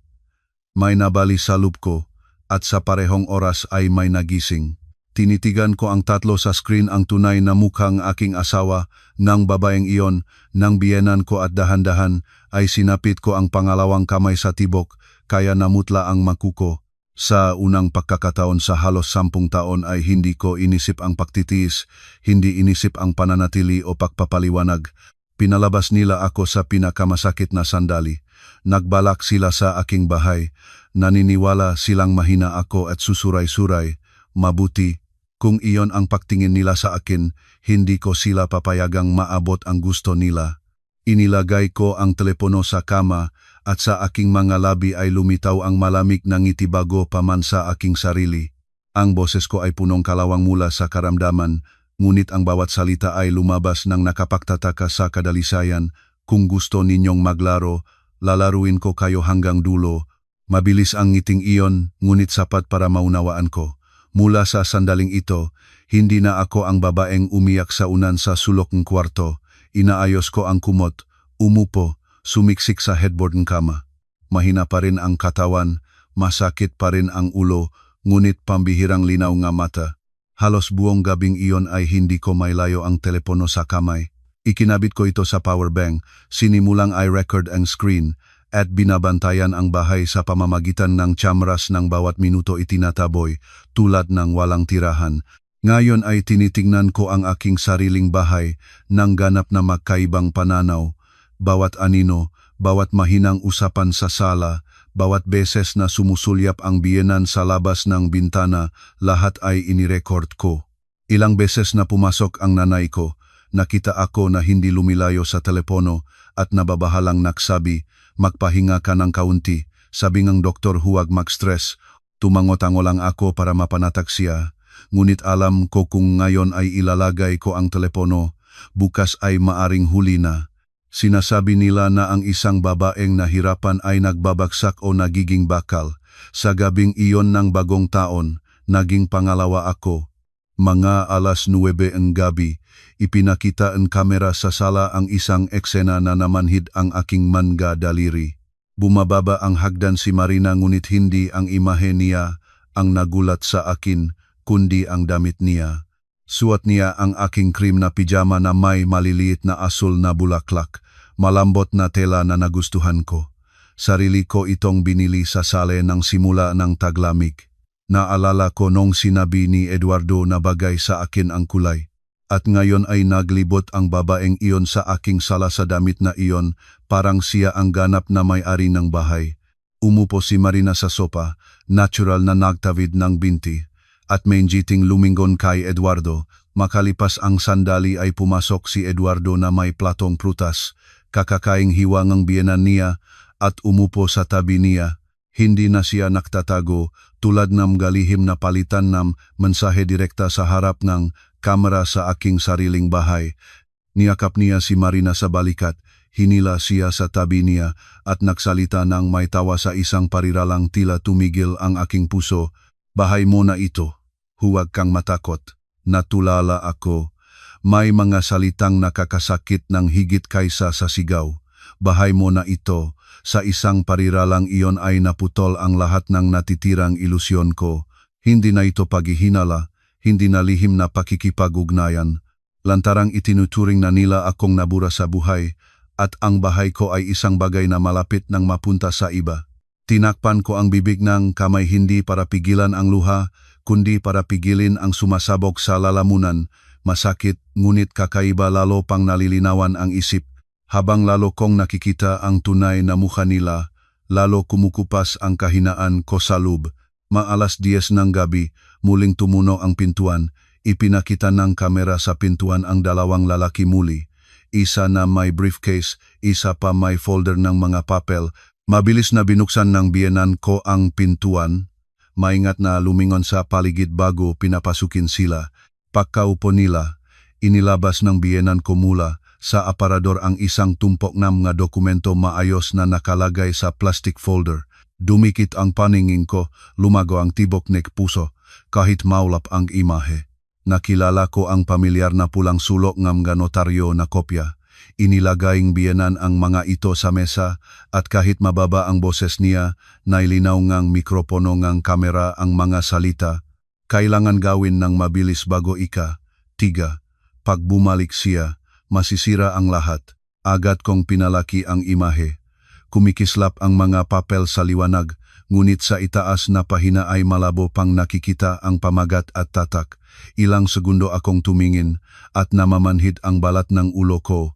[SPEAKER 1] May nabali sa loob ko, at sa parehong oras ay may nagising. Tinitigan ko ang tatlo sa screen ang tunay na mukhang aking asawa, ng babaeng iyon, ng biyenan ko at dahan-dahan ay sinapit ko ang pangalawang kamay sa tibok, kaya namutla ang makuko. Sa unang pagkakataon sa halos 10 taon ay hindi ko inisip ang pagtitiis, hindi inisip ang pananatili o pagpapaliwanag. Pinalabas nila ako sa pinakamasakit na sandali. Nagbalak sila sa aking bahay. Naniniwala silang mahina ako at susuray-suray. Mabuti. Kung iyon ang pagtingin nila sa akin, hindi ko sila papayagang maabot ang gusto nila. Inilagay ko ang telepono sa kama at sa aking mga labi ay lumitaw ang malamig na ngiti bago pa man sa aking sarili. Ang boses ko ay punong kalawang mula sa karamdaman, ngunit ang bawat salita ay lumabas ng nakapagtataka sa kadalisayan. Kung gusto ninyong maglaro, lalaruin ko kayo hanggang dulo. Mabilis ang ngiting iyon, ngunit sapat para maunawaan ko. Mula sa sandaling ito, hindi na ako ang babaeng umiyak sa unan sa sulok ng kwarto. Inaayos ko ang kumot, umupo, sumiksik sa headboard ng kama. Mahina pa rin ang katawan, masakit pa rin ang ulo, ngunit pambihirang linaw nga mata. Halos buong gabing iyon ay hindi ko mailayo ang telepono sa kamay. Ikinabit ko ito sa power bank, sinimulang i-record ang screen, at binabantayan ang bahay sa pamamagitan ng tsamras ng bawat minuto itinataboy, tulad ng walang tirahan. Ngayon ay tinitingnan ko ang aking sariling bahay ng ganap na magkaibang pananaw. Bawat anino, bawat mahinang usapan sa sala, bawat beses na sumusulyap ang biyenan sa labas ng bintana, lahat ay inirecord ko. Ilang beses na pumasok ang nanay ko, nakita ako na hindi lumilayo sa telepono at nababahalang nagsabi, "Magpahinga ka ng kaunti." Sabi ng doktor, huwag mag-stress. Tumango-tango lang ako para mapanatag siya. Ngunit alam ko kung ngayon ay ilalagay ko ang telepono, bukas ay maaring huli na. Sinasabi nila na ang isang babaeng nahirapan ay nagbabagsak o nagiging bakal. Sa gabing iyon ng bagong taon, naging pangalawa ako. Mga alas 9 ang gabi, ipinakita ang kamera sa sala ang isang eksena na namanhid ang aking manga daliri. Bumababa ang hagdan si Marina ngunit hindi ang imahe niya ang nagulat sa akin, kundi ang damit niya. Suot niya ang aking cream na pijama na may maliliit na asul na bulaklak, malambot na tela na nagustuhan ko. Sarili ko itong binili sa sale ng simula ng taglamig. Naalala ko nung sinabi ni Eduardo na bagay sa akin ang kulay. At ngayon ay naglibot ang babaeng iyon sa aking sala sa damit na iyon, parang siya ang ganap na may-ari ng bahay. Umupo si Marina sa sopa, natural na nagtawid ng binti, at menjiting lumingon kay Eduardo. Makalipas ang sandali ay pumasok si Eduardo na may platong prutas, kakakaing hiwangang biyenan niya, at umupo sa tabi niya. Hindi na siya nagtatago, tulad ng galihim na palitan ng mensahe direkta sa harap ng kamera sa aking sariling bahay. Niyakap niya si Marina sa balikat, hinila siya sa tabi niya, at nagsalita ng may tawa sa isang pariralang tila tumigil ang aking puso. "Bahay mo na ito. Huwag kang matakot." Natulala ako. May mga salitang nakakasakit ng higit kaysa sa sigaw. "Bahay mo na ito." Sa isang pariralang iyon ay naputol ang lahat ng natitirang ilusyon ko. Hindi na ito paghihinala, hindi na lihim na pakikipag-ugnayan. Lantarang itinuturing na nila akong nabura sa buhay, at ang bahay ko ay isang bagay na malapit nang mapunta sa iba. Tinakpan ko ang bibig ng kamay hindi para pigilan ang luha, kundi para pigilin ang sumasabog sa lalamunan. Masakit, ngunit kakaiba lalo pang nalilinawan ang isip. Habang lalo kong nakikita ang tunay na mukha nila, lalo kumukupas ang kahinaan ko sa loob. Maalas 10 ng gabi, muling tumuno ang pintuan. Ipinakita ng kamera sa pintuan ang dalawang lalaki muli. Isa na may briefcase, isa pa may folder ng mga papel. Mabilis na binuksan ng biyenan ko ang pintuan. Maingat na lumingon sa paligid bago pinapasukin sila. Pagkaupo nila, inilabas ng biyenan ko mula sa aparador ang isang tumpok ng mga dokumento maayos na nakalagay sa plastic folder. Dumikit ang paningin ko, lumago ang tibok ng puso, kahit maulap ang imahe. Nakilala ko ang pamilyar na pulang sulok ng mga notaryo na kopya. Inilagayng biyenan ang mga ito sa mesa at kahit mababa ang boses niya, nailinaw ngang mikropono ngang kamera ang mga salita. Kailangan gawin ng mabilis bago 3. Pag bumalik siya, masisira ang lahat. Agad kong pinalaki ang imahe. Kumikislap ang mga papel sa liwanag, ngunit sa itaas na pahina ay malabo pang nakikita ang pamagat at tatak. Ilang segundo akong tumingin at namamanhid ang balat ng ulo ko.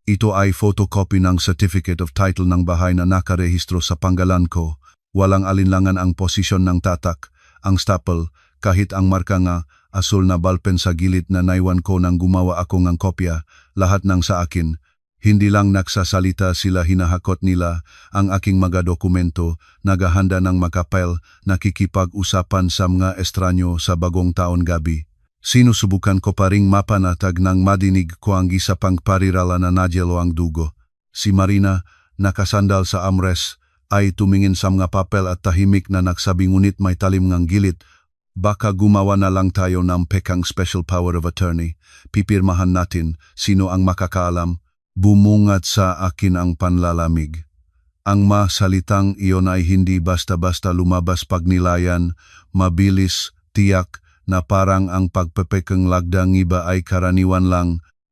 [SPEAKER 1] Ito ay photocopy ng Certificate of Title ng bahay na nakarehistro sa panggalan ko. Walang alinlangan ang posisyon ng tatak, ang staple, kahit ang marka nga, asul na ballpen sa gilid na naiwan ko nang gumawa ako ng kopya, lahat ng sa akin. Hindi lang nagsasalita sila, hinahakot nila ang aking mga dokumento, naghahanda ng makapel, nakikipag-usapan sa mga estranyo sa bagong taon gabi. Sinusubukan ko pa ring mapanatag nang madinig ko ang isa pang parirala na nagyelo ang dugo. Si Marina, nakasandal sa armrest, ay tumingin sa mga papel at tahimik na nagsabi ngunit may talim ngang gilit. Baka gumawa na lang tayo ng pekang special power of attorney. Pipirmahan natin, sino ang makakaalam. Bumungat sa akin ang panlalamig. Ang masalitang iyon ay hindi basta-basta lumabas pagnilayan, mabilis, tiyak, na parang ang pagpepekang lagdang iba ay karaniwan lang,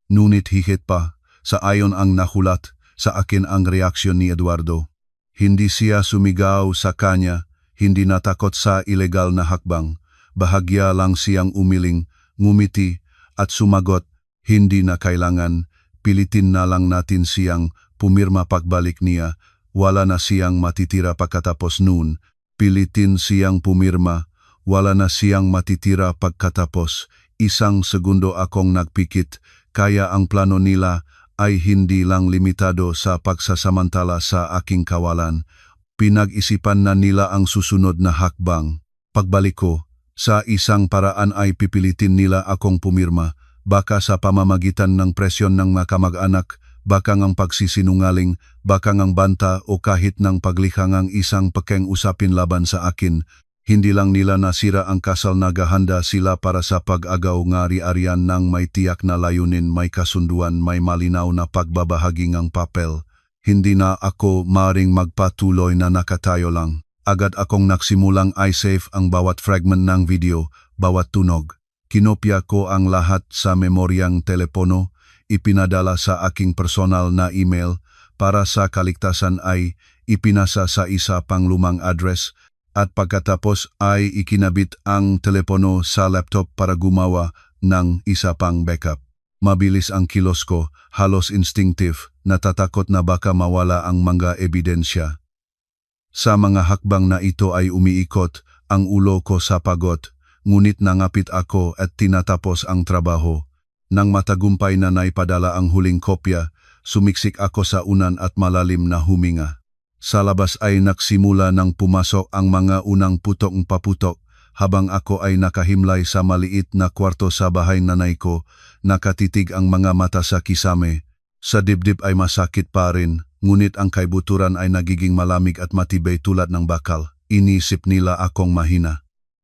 [SPEAKER 1] ngunit higit pa, sa ayon ang nahulat, sa akin ang reaksyon ni Eduardo. Hindi siya sumigaw sa kanya, hindi natakot sa ilegal na hakbang, bahagya lang siyang umiling, ngumiti, at sumagot, hindi na kailangan. Pilitin na lang natin siyang pumirma pagbalik niya, wala na siyang matitira pagkatapos noon. Pilitin siyang pumirma, wala na siyang matitira pagkatapos. Isang segundo akong nagpikit, kaya ang plano nila ay hindi lang limitado sa pagsasamantala sa aking kawalan. Pinag-isipan na nila ang susunod na hakbang. Pagbalik ko, sa isang paraan ay pipilitin nila akong pumirma. Baka sa pamamagitan ng presyon ng mga kamag-anak, baka ng pagsisinungaling, baka ng banta o kahit ng paglikhangang isang pekeng usapin laban sa akin. Hindi lang nila nasira ang kasal, naghahanda sila para sa pag-agaw ng ari-arian ng may tiyak na layunin, may kasunduan, may malinaw na pagbabahagi ng papel. Hindi na ako maring magpatuloy na nakatayo lang. Agad akong nagsimulang i-save ang bawat fragment ng video, bawat tunog. Kinopya ko ang lahat sa memoryang telepono, ipinadala sa aking personal na email, para sa kaligtasan ay ipinasa sa isa pang lumang address, at pagkatapos ay ikinabit ang telepono sa laptop para gumawa ng isa pang backup. Mabilis ang kilos ko, halos instinctive, natatakot na baka mawala ang mga ebidensya. Sa mga hakbang na ito ay umiikot ang ulo ko sa pagod. Ngunit nangapit ako at tinatapos ang trabaho. Nang matagumpay na naipadala ang huling kopya, sumiksik ako sa unan at malalim na huminga. Sa labas ay nagsimula ng pumasok ang mga unang putok-paputok habang ako ay nakahimlay sa maliit na kwarto sa bahay nanay ko, nakatitig ang mga mata sa kisame. Sa dibdib ay masakit pa rin, ngunit ang kaibuturan ay nagiging malamig at matibay tulad ng bakal. Inisip nila akong mahina.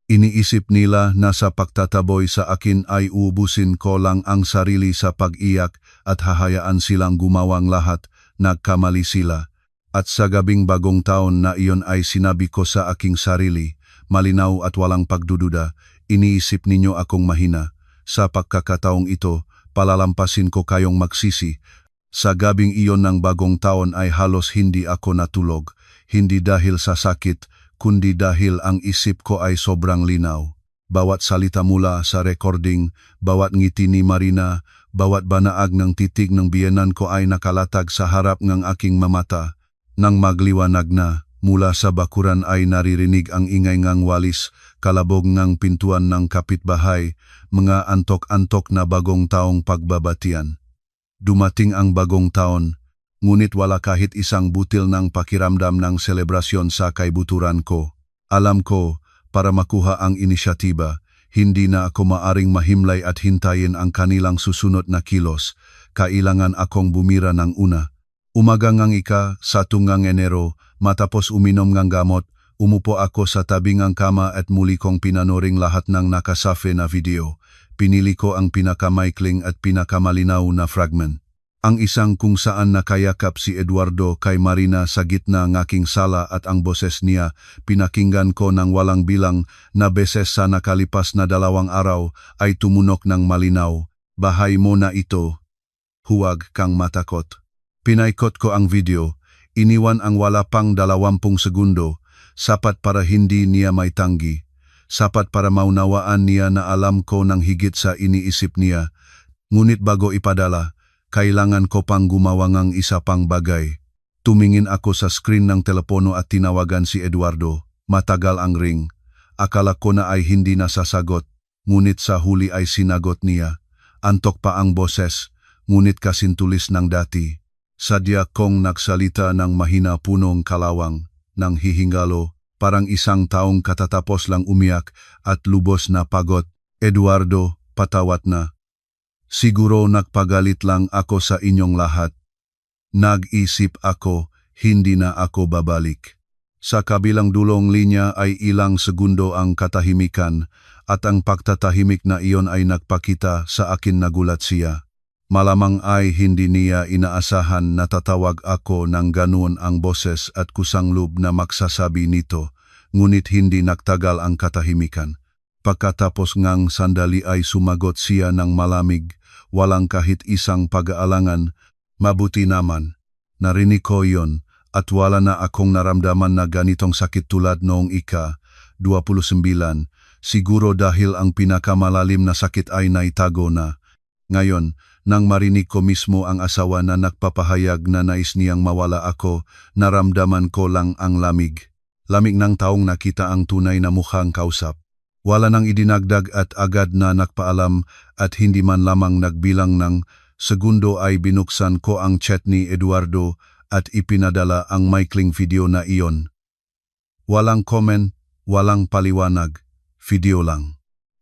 [SPEAKER 1] Iniisip nila na sa pagtataboy sa akin ay uubusin ko lang ang sarili sa pag-iyak at hahayaan silang gumawang lahat, nagkamali sila. At sa gabing bagong taon na iyon ay sinabi ko sa aking sarili, malinaw at walang pagdududa, iniisip ninyo akong mahina. Sa pagkakataong ito, palalampasin ko kayong magsisi. Sa gabing iyon ng bagong taon ay halos hindi ako natulog, hindi dahil sa sakit, kundi dahil ang isip ko ay sobrang linaw. Bawat salita mula sa recording, bawat ngiti ni Marina, bawat banaag ng titig ng biyenan ko ay nakalatag sa harap ng aking mamata. Nang magliwanag na, mula sa bakuran ay naririnig ang ingay ngang walis, kalabog ng pintuan ng kapitbahay, mga antok-antok na bagong taong pagbabatian. Dumating ang bagong taon, ngunit wala kahit isang butil ng pakiramdam ng selebrasyon sa kaibuturan ko. Alam ko, para makuha ang inisyatiba, hindi na ako maaring mahimlay at hintayin ang kanilang susunod na kilos. Kailangan akong bumira ng una. Umaga ngang ika-1 ngang Enero, matapos uminom ngang gamot, umupo ako sa tabi ngang kama at muli kong pinanoring lahat ng nakasafe na video. Pinili ko ang pinakamaikling at pinakamalinaw na fragment. Ang isang kung saan nakayakap si Eduardo kay Marina sa gitna ng aking sala at ang boses niya pinakinggan ko ng walang bilang na beses sa nakalipas na 2 araw ay tumunok ng malinaw. Bahay mo na ito. Huwag kang matakot. Pinaikot ko ang video, iniwan ang wala pang 20 segundo, sapat para hindi niya may tanggi. Sapat para maunawaan niya na alam ko ng higit sa iniisip niya. Ngunit bago ipadala, kailangan ko pang gumawa ng isa pang bagay. Tumingin ako sa screen ng telepono at tinawagan si Eduardo. Matagal ang ring. Akala ko na ay hindi nasasagot, ngunit sa huli ay sinagot niya. Antok pa ang boses, ngunit kasintulis ng dati. Sadya kong nagsalita ng mahina punong kalawang, ng hihingalo, parang isang taong katatapos lang umiyak at lubos na pagod. Eduardo, patawat na. Siguro nagpagalit lang ako sa inyong lahat. Nag-isip ako, hindi na ako babalik. Sa kabilang dulong linya ay ilang segundo ang katahimikan at ang pagtatahimik na iyon ay nagpakita sa akin nagulat siya. Malamang ay hindi niya inaasahan na tatawag ako ng ganoon ang boses at kusang-loob na magsasabi nito, ngunit hindi nagtagal ang katahimikan. Pagkatapos ngang sandali ay sumagot siya ng malamig, walang kahit isang pag-aalangan. Mabuti naman. Narinig ko yon at wala na akong naramdaman na ganitong sakit tulad noong ika-29, siguro dahil ang pinakamalalim na sakit ay naitago na. Ngayon, nang marinig ko mismo ang asawa na nagpapahayag na nais niyang mawala ako, naramdaman ko lang ang lamig. Lamig ng taong nakita ang tunay na mukhang kausap. Wala nang idinagdag at agad na nagpaalam at hindi man lamang nagbilang ng segundo ay binuksan ko ang chat ni Eduardo at ipinadala ang maikling video na iyon. Walang comment, walang paliwanag, video lang.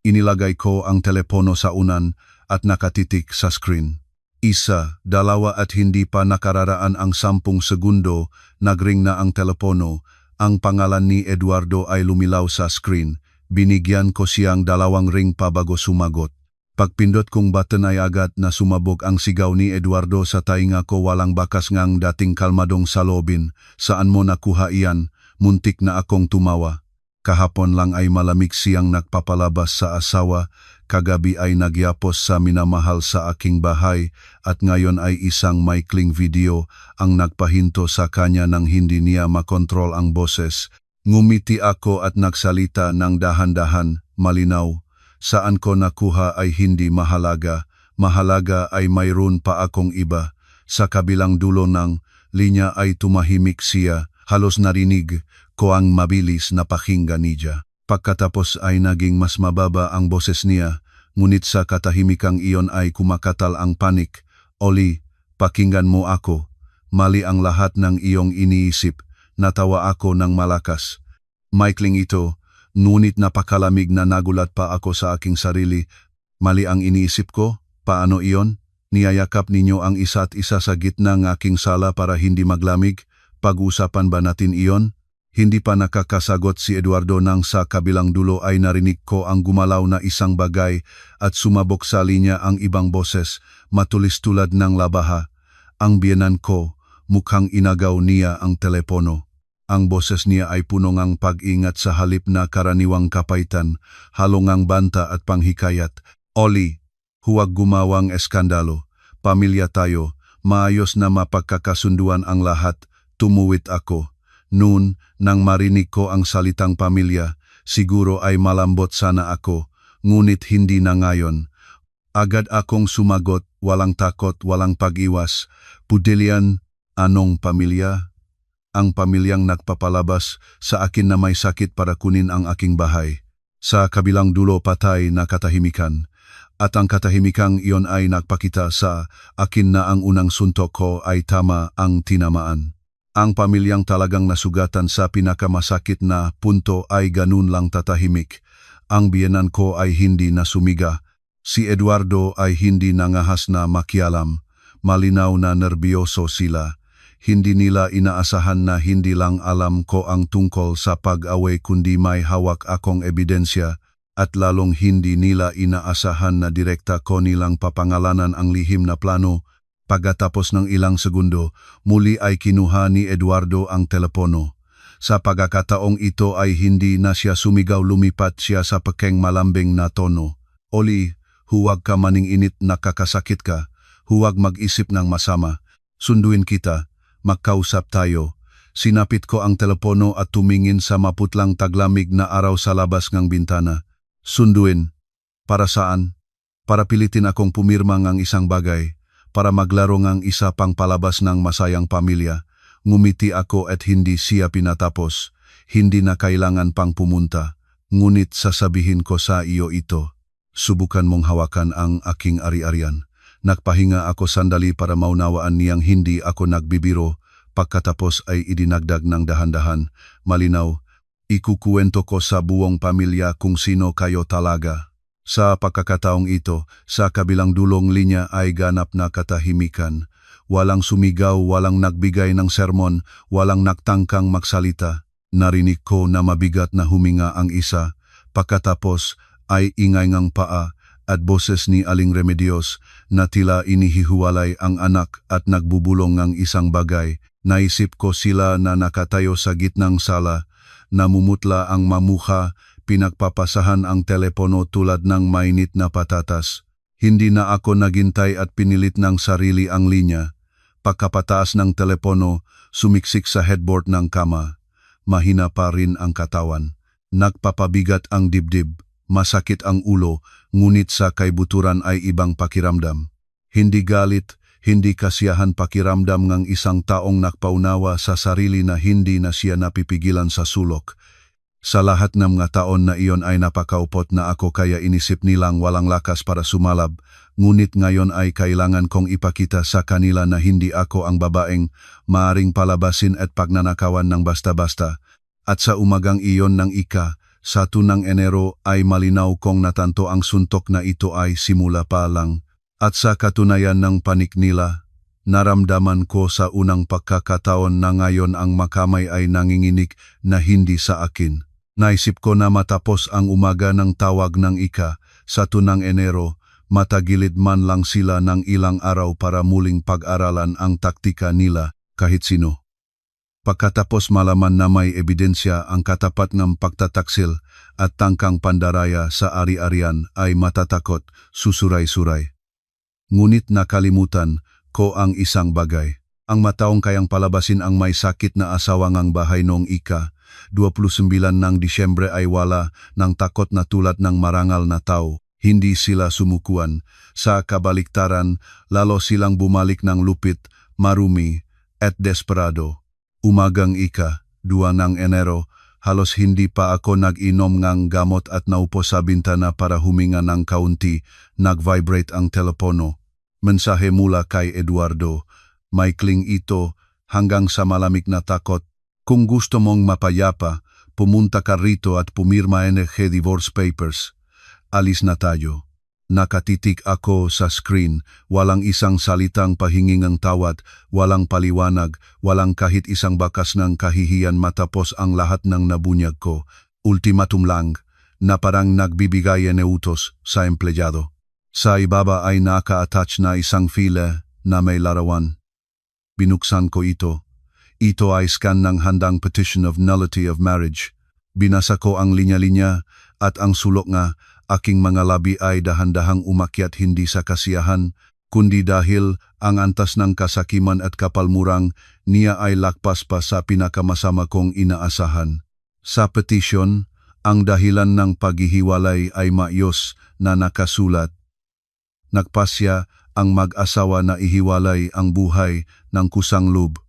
[SPEAKER 1] Inilagay ko ang telepono sa unan at nakatitik sa screen. 1, 2 at hindi pa nakararaan ang 10 segundo, nagring na ang telepono. Ang pangalan ni Eduardo ay lumilaw sa screen. Binigyan ko siyang 2 ring pa bago sumagot. Pagpindot kong button ay agad na sumabog ang sigaw ni Eduardo sa tainga ko, walang bakas ngang dating kalmadong salobin. Saan mo nakuha iyan? Muntik na akong tumawa. Kahapon lang ay malamig siyang nagpapalabas sa asawa, kagabi ay nagyapos sa minamahal sa aking bahay at ngayon ay isang maikling video ang nagpahinto sa kanya nang hindi niya makontrol ang boses. Ngumiti ako at nagsalita ng dahan-dahan, malinaw. Saan ko nakuha ay hindi mahalaga. Mahalaga ay mayroon pa akong iba. Sa kabilang dulo ng linya ay tumahimik siya. Halos narinig ko ang mabilis na pakinggan niya. Pagkatapos ay naging mas mababa ang boses niya, ngunit sa katahimikang iyon ay kumakatal ang panik. Oli, pakinggan mo ako. Mali ang lahat ng iyong iniisip. Natawa ako ng malakas. Maikling ito, ngunit napakalamig na nagulat pa ako sa aking sarili. Mali ang iniisip ko? Paano iyon? Niyayakap ninyo ang isa't isa sa gitna ng aking sala para hindi maglamig? Pag-usapan ba natin iyon? Hindi pa nakakasagot si Eduardo nang sa kabilang dulo ay narinig ko ang gumalaw na isang bagay at sumabog sa linya ang ibang boses, matulis tulad ng labaha. Ang biyenan ko, mukhang inagaw niya ang telepono. Ang boses niya ay puno ng pag-ingat sa halip na karaniwang kapaitan, halongang banta at panghikayat. Oli, huwag gumawang eskandalo. Pamilya tayo, maayos na mapagkakasunduan ang lahat. Tumuwit ako. Noon, nang marinig ko ang salitang pamilya, Siguro ay malambot sana ako, ngunit hindi na ngayon. Agad akong sumagot, walang takot, walang pag-iwas. Pudelian, anong pamilya? Ang pamilyang nagpapalabas sa akin na may sakit para kunin ang aking bahay. Sa kabilang dulo patay na katahimikan. At ang katahimikang iyon ay nagpakita sa akin na ang unang suntok ko ay tama ang tinamaan. Ang pamilyang talagang nasugatan sa pinakamasakit na punto ay ganun lang tatahimik. Ang biyenan ko ay hindi nasumiga. Si Eduardo ay hindi nangahas na makialam. Malinaw na nerbiyoso sila. Hindi nila inaasahan na hindi lang alam ko ang tungkol sa pag-away kundi may hawak akong ebidensya. At lalong hindi nila inaasahan na direkta ko nilang papangalanan ang lihim na plano. Pagkatapos ng ilang segundo, muli ay kinuha ni Eduardo ang telepono. Sa pagkakataong ito ay hindi na siya sumigaw, lumipat siya sa pekeng malambing na tono. Oli, huwag ka maning-init, nakakasakit ka. Huwag mag-isip ng masama. Sunduin kita, magkausap tayo. Sinapit ko ang telepono at tumingin sa maputlang taglamig na araw sa labas ng bintana. Sunduin. Para saan? Para pilitin akong pumirma ng isang bagay. Para maglaro ng isa pang palabas ng masayang pamilya. Ngumiti ako at hindi siya pinatapos. Hindi na kailangan pang pumunta. Ngunit sasabihin ko sa iyo ito. Subukan mong hawakan ang aking ari-arian. Nagpahinga ako sandali para maunawaan niyang hindi ako nagbibiro. Pagkatapos ay idinagdag ng dahan-dahan. Malinaw. Ikukuwento ko sa buong pamilya kung sino kayo talaga. Sa pagkakataong ito, sa kabilang dulong linya ay ganap na katahimikan. Walang sumigaw, walang nagbigay ng sermon, walang nagtangkang magsalita. Narinig ko na mabigat na huminga ang isa. Pagkatapos ay ingay ng paa at boses ni Aling Remedios na tila inihihuwalay ang anak at nagbubulong ng isang bagay. Naisip ko sila na nakatayo sa gitnang sala. Namumutla ang mamukha, pinagpapasahan ang telepono tulad ng mainit na patatas. Hindi na ako naghintay at pinilit ng sarili ang linya. Pagkapataas ng telepono, sumiksik sa headboard ng kama. Mahina pa rin ang katawan. Nagpapabigat ang dibdib, masakit ang ulo, ngunit sa kaibuturan ay ibang pakiramdam. Hindi galit, hindi kasiyahan, pakiramdam ng isang taong nakpaunawa sa sarili na hindi na siya napipigilan sa sulok. Sa lahat ng mga taon na iyon ay napakaupot na ako kaya inisip nilang walang lakas para sumalab, ngunit ngayon ay kailangan kong ipakita sa kanila na hindi ako ang babaeng maaring palabasin at pagnanakawan ng basta-basta. At sa umagang iyon ng sa tunang Enero ay malinaw kong natanto ang suntok na ito ay simula pa lang. At sa katunayan ng panik nila, naramdaman ko sa unang pagkakataon na ngayon ang makamay ay nanginginig na hindi sa akin. Naisip ko na matapos ang umaga ng tawag ng sa tunang Enero, matagilid man lang sila ng ilang araw para muling pag-aralan ang taktika nila kahit sino. Pagkatapos malaman na may ebidensya ang katapat ng pagtataksil at tangkang pandaraya sa ari-arian ay matatakot, susuray-suray. Ngunit nakalimutan ko ang isang bagay. Ang mataong kayang palabasin ang may sakit na asawa ng bahay noong 29 ng Disyembre ay wala ng takot na tulad ng marangal na tao. Hindi sila sumukuan. Sa kabaliktaran, lalo silang bumalik ng lupit, marumi, at desperado. Umagang 2 ng Enero, halos hindi pa ako nag-inom ng gamot at naupo sa bintana para huminga ng kaunti. Nag-vibrate ang telepono. Mensahe mula kay Eduardo. Maikling ito hanggang sa malamig na takot. Kung gusto mong mapayapa, pumunta ka rito at pumirma NG divorce papers. Alis na tayo. Nakatitig ako sa screen, walang isang salitang pahingi ng tawad, walang paliwanag, walang kahit isang bakas ng kahihiyan matapos ang lahat ng nabunyag ko. Ultimatum lang, na parang nagbibigay ng utos sa empleyado. Sa ibaba ay naka-attach na isang file na may larawan. Binuksan ko ito. Ito ay scan ng handang petition of nullity of marriage. Binasa ko ang linya-linya at ang sulok nga, aking mga labi ay dahan-dahang umakyat hindi sa kasiyahan, kundi dahil ang antas ng kasakiman at kapalmurang niya ay lakpas pa sa pinakamasama kong inaasahan. Sa petition, Ang dahilan ng paghihiwalay ay maayos na nakasulat. Nagpasya ang mag-asawa na ihiwalay ang buhay ng kusang loob.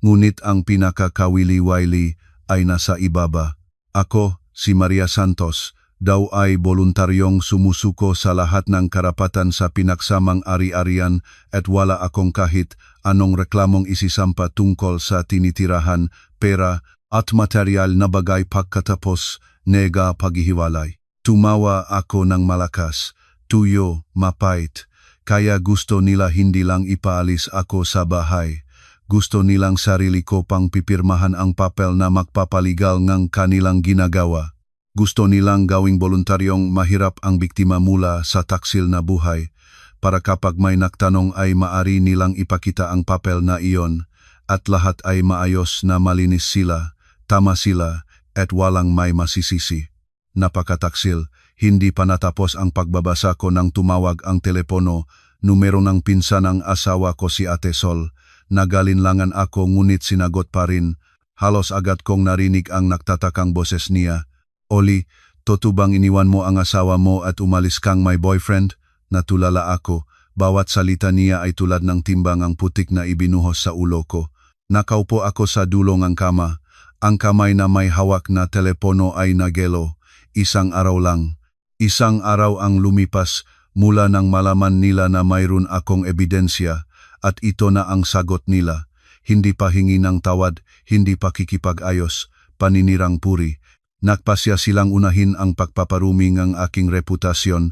[SPEAKER 1] Ngunit ang pinakakawili-wili ay nasa ibaba. Ako, si Maria Santos, daw ay voluntaryong sumusuko sa lahat ng karapatan sa pinaksamang ari-arian at wala akong kahit anong reklamong isisampa tungkol sa tinitirahan, pera at material na bagay pagkatapos nega paghihiwalay. Tumawa ako ng malakas, tuyo, mapait, kaya gusto nila hindi lang ipaalis ako sa bahay. Gusto nilang sarili ko pang pipirmahan ang papel na magpapaligal ng kanilang ginagawa. Gusto nilang gawing voluntaryong mahirap ang biktima mula sa taksil na buhay para kapag may nagtanong ay maari nilang ipakita ang papel na iyon at lahat ay maayos na malinis sila, tama sila at walang may masisisi. Napakataksil, hindi pa natapos ang pagbabasa ko nang tumawag ang telepono, numero ng pinsan ng asawa ko si Ate Sol. Nagalinlangan ako ngunit sinagot pa rin. Halos agad kong narinig ang nagtatakang boses niya. Oli, totoo bang iniwan mo ang asawa mo at umalis kang may boyfriend? Natulala ako. Bawat salita niya ay tulad ng timbang ang putik na ibinuhos sa ulo ko. Nakaupo ako sa dulo ng kama. Ang kamay na may hawak na telepono ay nagelo. Isang araw lang. Isang araw ang lumipas mula nang malaman nila na mayroon akong ebidensya. At ito na ang sagot nila. Hindi pa hingi ng tawad, hindi pa kikipag-ayos, paninirang puri. Nagpasya silang unahin ang pagpaparumi ng aking reputasyon,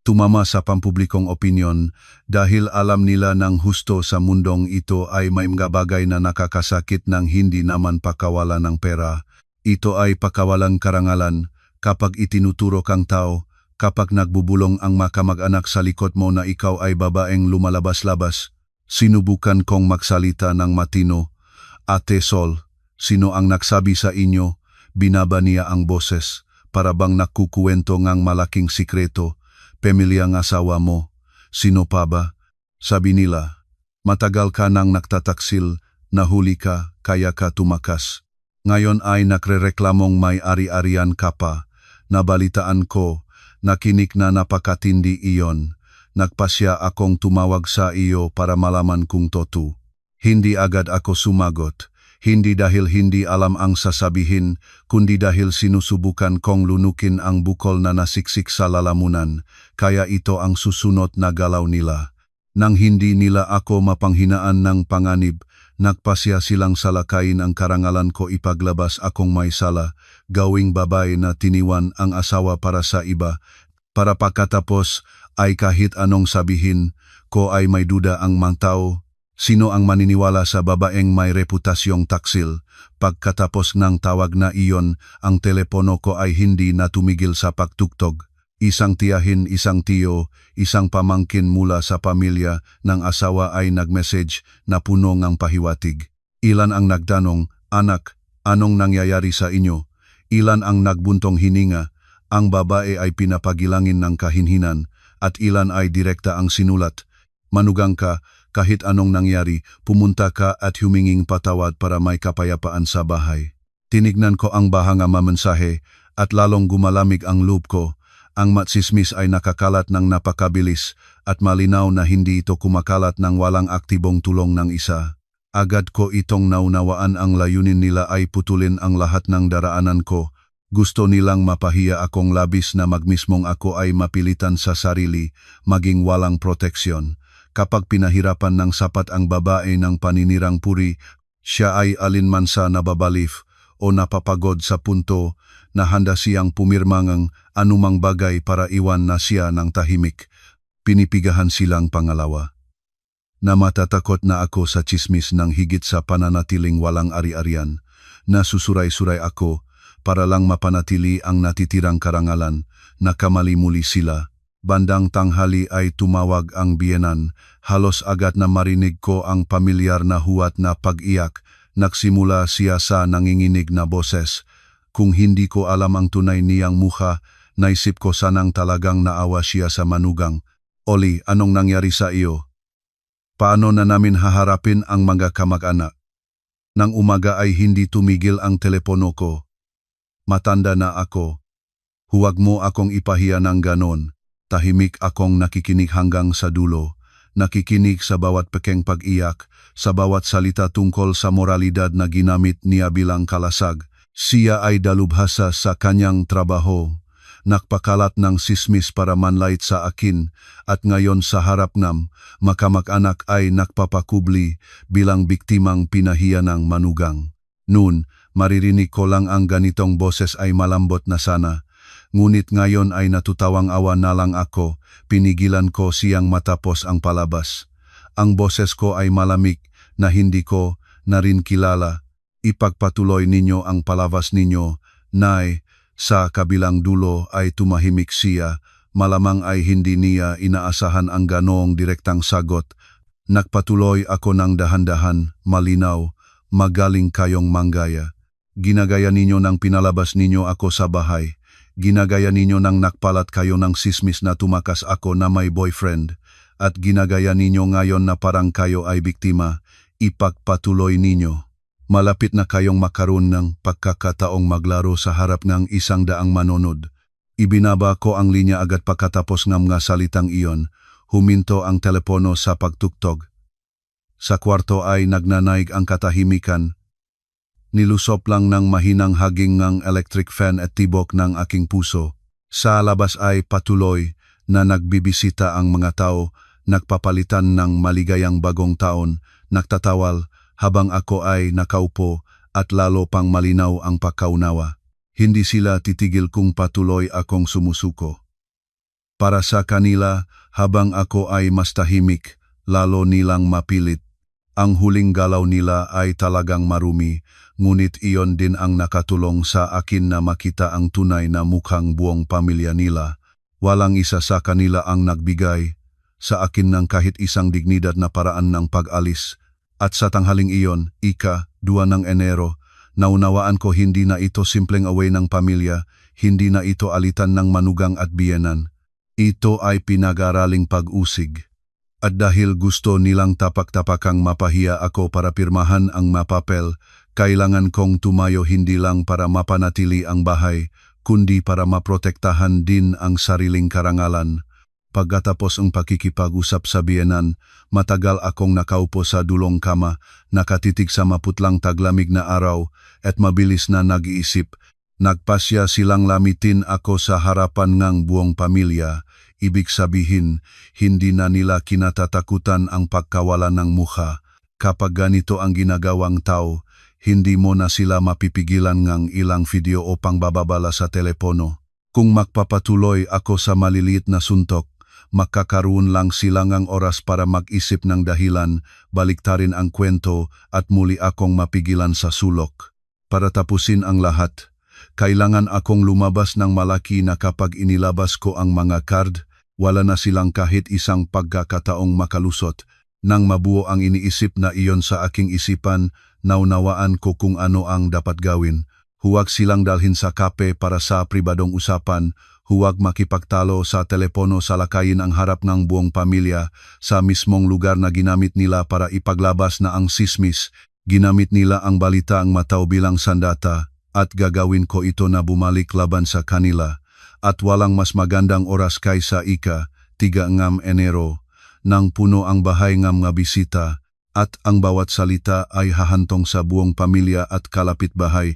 [SPEAKER 1] tumama sa pampublikong opinyon dahil alam nila ng husto sa mundong ito ay may mga bagay na nakakasakit ng hindi naman pakawalan ng pera. Ito ay pakawalang karangalan kapag itinuturo kang tao, kapag nagbubulong ang makamag-anak sa likod mo na ikaw ay babaeng lumalabas-labas. Sinubukan kong magsalita ng matino. Ate Sol, sino ang nagsabi sa inyo? Binaba niya ang boses, para bang nakukuwento ngang malaking sikreto. Pamilyang asawa mo. Sino pa ba? Sabi nila, matagal ka nang nagtataksil, nahuli ka, kaya ka tumakas. Ngayon ay nakrereklamong may ari-arian ka pa. Nabalitaan ko, nakinig na napakatindi iyon. Nagpasya akong tumawag sa iyo para malaman kung totoo. Hindi agad ako sumagot. Hindi dahil hindi alam ang sasabihin, kundi dahil sinusubukan kong lunukin ang bukol na nasiksik sa lalamunan, kaya ito ang susunod na galaw nila. Nang hindi nila ako mapanghinaan ng panganib, nagpasya silang salakayin ang karangalan ko ipaglabas akong may sala, gawing babae na tiniwan ang asawa para sa iba, para pagkatapos ay kahit anong sabihin ko ay may duda ang mga tao. Sino ang maniniwala sa babaeng may reputasyong taksil? Pagkatapos ng tawag na iyon, ang telepono ko ay hindi na tumigil sa pagtuktog. Isang tiyahin, isang tiyo, isang pamangkin mula sa pamilya ng asawa ay nag-message na puno ng pahiwatig. Ilan ang nagtanong, anak, anong nangyayari sa inyo? Ilan ang nagbuntong hininga? Ang babae ay pinapagilangin ng kahinhinan at ilan ay direkta ang sinulat. Manugang ka, kahit anong nangyari, pumunta ka at huminging patawad para may kapayapaan sa bahay. Tinignan ko ang bahanga mamensahe at lalong gumalamig ang loob ko. Ang matsismis ay nakakalat ng napakabilis at malinaw na hindi ito kumakalat ng walang aktibong tulong ng isa. Agad ko itong naunawaan ang layunin nila ay putulin ang lahat ng daraanan ko. Gusto nilang mapahiya akong labis na magmismong ako ay mapilitan sa sarili, maging walang proteksyon. Kapag pinahirapan ng sapat ang babae ng paninirang puri, siya ay alinmansa nababalif o napapagod sa punto na handa siyang pumirma ng anumang bagay para iwan na siya ng tahimik. Pinipigahan silang pangalawa. Namatatakot na ako sa tsismis ng higit sa pananatiling walang ari-arian. Nasusuray-suray ako para lang mapanatili ang natitirang karangalan. Nakamali muli sila. Bandang tanghali ay tumawag ang biyenan. Halos agad na marinig ko ang pamilyar na huwat na pag-iyak. Nagsimula siya sa nanginginig na boses. Kung hindi ko alam ang tunay niyang mukha, naisip ko sanang talagang naawa siya sa manugang. Oli, anong nangyari sa iyo? Paano na namin haharapin ang mga kamag-anak? Nang umaga ay hindi tumigil ang telepono ko. matanda na ako. Huwag mo akong ipahiya ng ganon. Tahimik akong nakikinig hanggang sa dulo. Nakikinig sa bawat pekeng pag-iyak, sa bawat salita tungkol sa moralidad na ginamit niya bilang kalasag. Siya ay dalubhasa sa kanyang trabaho. Nakpakalat ng sismis para manlait sa akin at ngayon sa harap ng makamag-anak ay nakpapakubli bilang biktimang pinahiya ng manugang. Noon, maririnig ko lang ang ganitong boses ay malambot na sana. Ngunit ngayon ay natutawang awa na lang ako, pinigilan ko siyang matapos ang palabas. Ang boses ko ay malamig na hindi ko na rin kilala. Ipagpatuloy ninyo ang palabas ninyo, Nay. Sa kabilang dulo ay tumahimik siya, malamang ay hindi niya inaasahan ang ganoong direktang sagot. Nagpatuloy ako ng dahan-dahan, malinaw, magaling kayong manggaya. Ginagaya ninyo nang pinalabas ninyo ako sa bahay. Ginagaya ninyo nang nakpalat kayo ng sismis na tumakas ako na may boyfriend. At ginagaya ninyo ngayon na parang kayo ay biktima. Ipagpatuloy ninyo. Malapit na kayong makaroon ng pagkakataong maglaro sa harap ng 100 manonood. Ibinaba ko ang linya agad pagkatapos ng mga salitang iyon. Huminto ang telepono sa pagtuktog. Sa kwarto ay nagnanaig ang katahimikan. Nilusop lang ng mahinang haging ng electric fan at tibok ng aking puso. Sa labas ay patuloy na nagbibisita ang mga tao, nagpapalitan ng maligayang bagong taon, nagtatawal habang ako ay nakaupo at lalo pang malinaw ang pagkaunawa. Hindi sila titigil kung patuloy akong sumusuko. Para sa kanila, habang ako ay mas tahimik, lalo nilang mapilit. Ang huling galaw nila ay talagang marumi, ngunit iyon din ang nakatulong sa akin na makita ang tunay na mukhang buong pamilya nila. Walang isa sa kanila ang nagbigay sa akin ng kahit isang dignidad na paraan ng pag-alis. At sa tanghaling iyon, ika-2 ng Enero, naunawaan ko hindi na ito simpleng away ng pamilya, hindi na ito alitan ng manugang at biyenan. Ito ay pinag-araling pag-usig. At dahil gusto nilang tapak-tapakang mapahiya ako para pirmahan ang mapapel, kailangan kong tumayo hindi lang para mapanatili ang bahay, kundi para maprotektahan din ang sariling karangalan. Pagkatapos ang pakikipag-usap sa biyenan, matagal akong nakaupo sa dulong kama, nakatitig sa maputlang taglamig na araw at mabilis na nag-iisip. Nagpasya silang lamitin ako sa harapan ng buong pamilya. Ibig sabihin, hindi na nila kinatatakutan ang pagkawalan ng mukha. Kapag ganito ang ginagawang tao, hindi mo na sila mapipigilan ng ilang video o pangbababala sa telepono. Kung magpapatuloy ako sa maliliit na suntok, makakaroon lang sila ng oras para mag-isip ng dahilan, baliktarin ang kwento at muli akong mapigilan sa sulok. Para tapusin ang lahat, kailangan akong lumabas ng malaki na kapag inilabas ko ang mga card, wala na silang kahit isang pagkakataong makalusot. Nang mabuo ang iniisip na iyon sa aking isipan, naunawaan ko kung ano ang dapat gawin. Huwag silang dalhin sa kape para sa pribadong usapan, huwag makipagtalo sa telepono sa lakayin ang harap ng buong pamilya, sa mismong lugar na ginamit nila para ipaglabas na ang sismis, ginamit nila ang balita ang mataw bilang sandata, at gagawin ko ito na bumalik laban sa kanila. At walang mas magandang oras kaysa ika-3 ng Enero, nang puno ang bahay ng mga bisita, at ang bawat salita ay hahantong sa buong pamilya at kalapit-bahay.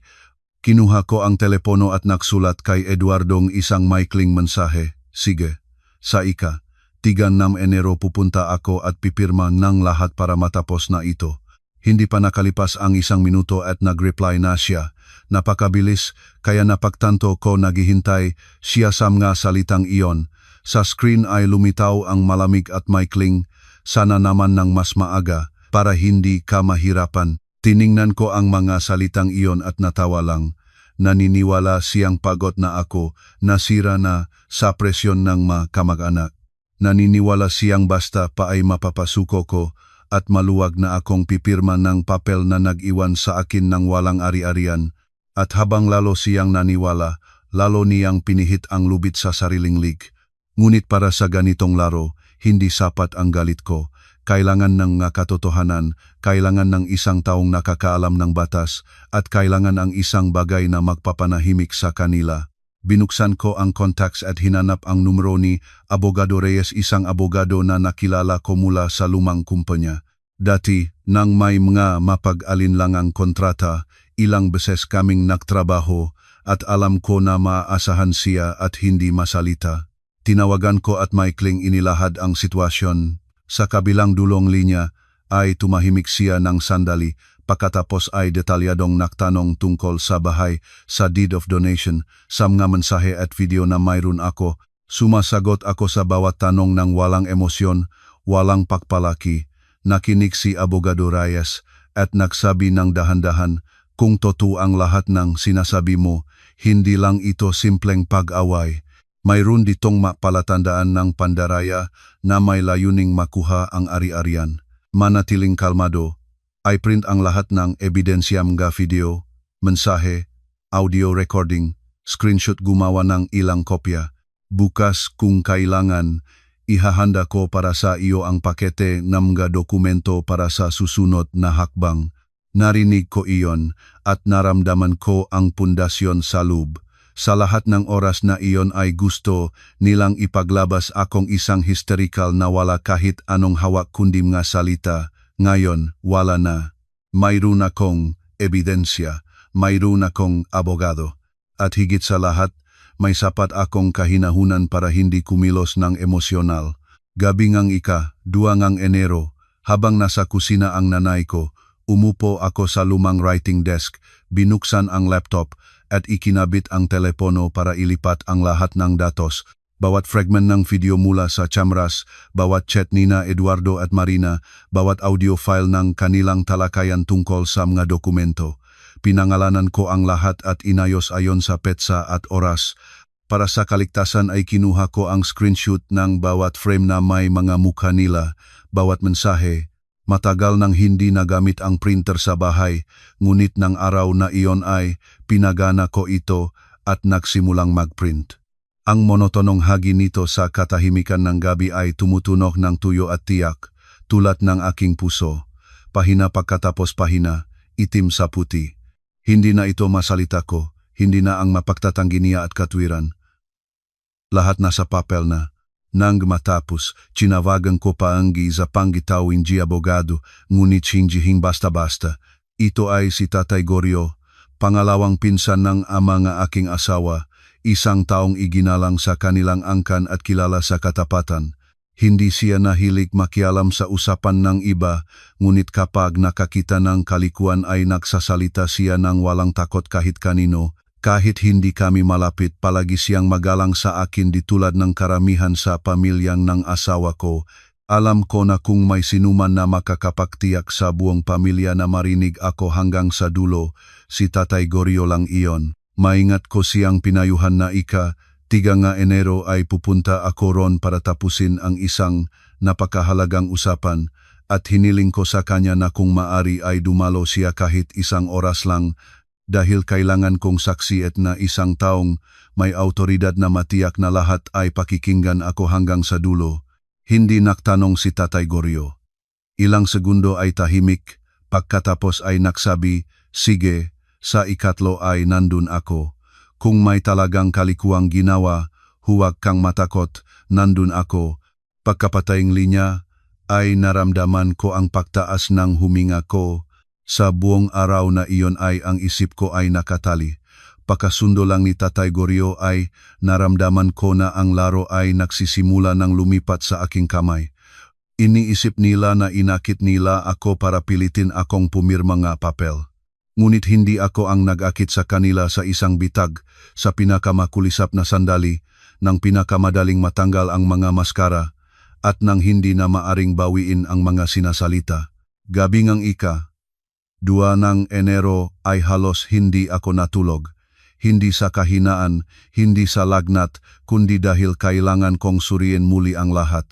[SPEAKER 1] Kinuha ko ang telepono at nagsulat kay Eduardong isang maikling mensahe. Sige, sa ika-3 ng Enero pupunta ako at pipirma ng lahat para matapos na ito. Hindi pa nakalipas ang 1 minuto at nag-reply na siya. Napakabilis, kaya napagtanto ko naghihintay siya sa mga salitang iyon. Sa screen ay lumitaw ang malamig at maikling, sana naman ng mas maaga, para hindi ka mahirapan. Tiningnan ko ang mga salitang iyon at natawa lang. Naniniwala siyang pagod na ako, nasira na sa presyon ng mga kamag-anak. Naniniwala siyang basta pa ay mapapasuko ko, at maluwag na akong pipirma ng papel na nag-iwan sa akin ng walang ari-arian. At habang lalo siyang naniwala, lalo niyang pinihit ang lubid sa sariling lig. Ngunit para sa ganitong laro, hindi sapat ang galit ko. kailangan ng nga katotohanan, kailangan ng isang taong nakakaalam ng batas, at kailangan ang isang bagay na magpapanahimik sa kanila. Binuksan ko ang contacts at hinanap ang numero ni Abogado Reyes, isang abogado na nakilala ko mula sa lumang kumpanya. Dati, nang may mga mapag-alinlangang kontrata, ilang beses kaming nagtrabaho at alam ko na maaasahan siya at hindi masalita. Tinawagan ko at maikling inilahad ang sitwasyon. Sa kabilang dulong linya ay tumahimik siya ng sandali, pagkatapos ay detalyadong nagtanong tungkol sa bahay, sa deed of donation, sa mga mensahe at video na mayroon ako. Sumasagot ako sa bawat tanong ng walang emosyon, walang pagpalaki. Nakinig si Abogado Reyes at nagsabi ng dahan-dahan, kung totoo ang lahat ng sinasabi mo, hindi lang ito simpleng pag-away. Mayroon ditong palatandaan ng pandaraya na may layuning makuha ang ari-arian. Manatiling kalmado, ay print ang lahat ng ebidensya mga video, mensahe, audio recording, screenshot, gumawa ng ilang kopya. Bukas kung kailangan, ihahanda ko para sa iyo ang pakete ng mga dokumento para sa susunod na hakbang. Narinig ko iyon at naramdaman ko ang pundasyon sa loob. Sa lahat ng oras na iyon ay gusto nilang ipaglabas akong isang hysterical na wala kahit anong hawak kundi mga salita. Ngayon, wala na. Mayroon akong ebidensya, mayroon akong abogado. At higit sa lahat, may sapat akong kahinahunan para hindi kumilos ng emosyonal. Gabi ngang ika-2 ng Enero, habang nasa kusina ang nanay ko, umupo ako sa lumang writing desk, binuksan ang laptop, at ikinabit ang telepono para ilipat ang lahat ng datos. Bawat fragment ng video mula sa Chamras, bawat chat nina Eduardo at Marina, bawat audio file ng kanilang talakayan tungkol sa mga dokumento. Pinangalanan ko ang lahat at inayos ayon sa petsa at oras. Para sa kaligtasan ay kinuha ko ang screenshot ng bawat frame na may mga mukha nila, bawat mensahe. Matagal nang hindi nagamit ang printer sa bahay, ngunit ng araw na iyon ay pinagana ko ito at nagsimulang magprint. Ang monotonong hagi nito sa katahimikan ng gabi ay tumutunog ng tuyo at tiyak, tulad ng aking puso. Pahina pagkatapos pahina, itim sa puti. Hindi na ito masalita ko, hindi na ang mapagtatanggi niya at katwiran. Lahat nasa papel na. Nang matapos, chinawagan ko pa ang sa panggitawin di abogado, ngunit hindi basta-basta. Ito ay si Tatay Goryo, pangalawang pinsan ng ama nga aking asawa, isang taong iginalang sa kanilang angkan at kilala sa katapatan. Hindi siya nahilig makialam sa usapan ng iba, ngunit kapag nakakita ng kalikuan ay nagsasalita siya ng walang takot kahit kanino. Kahit hindi kami malapit, palagi siyang magalang sa akin di tulad ng karamihan sa pamilyang ng asawa ko. Alam ko na kung may sinuman na makakapagtiyak sa buong pamilya na marinig ako hanggang sa dulo, si Tatay Goryo lang iyon. Maingat ko siyang pinayuhan na ika-3 nga Enero ay pupunta ako ron para tapusin ang isang napakahalagang usapan at hiniling ko sa kanya na kung maari ay dumalo siya kahit isang oras lang, dahil kailangan kong saksi at na isang taong may autoridad na matiyak na lahat ay pakikinggan ako hanggang sa dulo. Hindi nagtanong si Tatay Goryo. Ilang segundo ay tahimik, pagkatapos ay nagsabi, sige, sa ikatlo ay nandun ako. Kung may talagang kalikuang ginawa, huwag kang matakot, nandun ako. Pagkapatayng linya, ay naramdaman ko ang pagtaas ng huminga ko. Sa buong araw na iyon ay ang isip ko ay nakatali. Pakasundo lang ni Tatay Goryo ay naramdaman ko na ang laro ay nagsisimula ng lumipat sa aking kamay. Iniisip nila na inakit nila ako para pilitin akong pumirma nga papel. Ngunit hindi ako ang nag-akit sa kanila sa isang bitag, sa pinakamakulisap na sandali, nang pinakamadaling matanggal ang mga maskara, at nang hindi na maaring bawiin ang mga sinasalita. Gabi ngang ika-2 ng Enero ay halos hindi ako natulog. Hindi sa kahinaan, hindi sa lagnat, kundi dahil kailangan kong suriin muli ang lahat.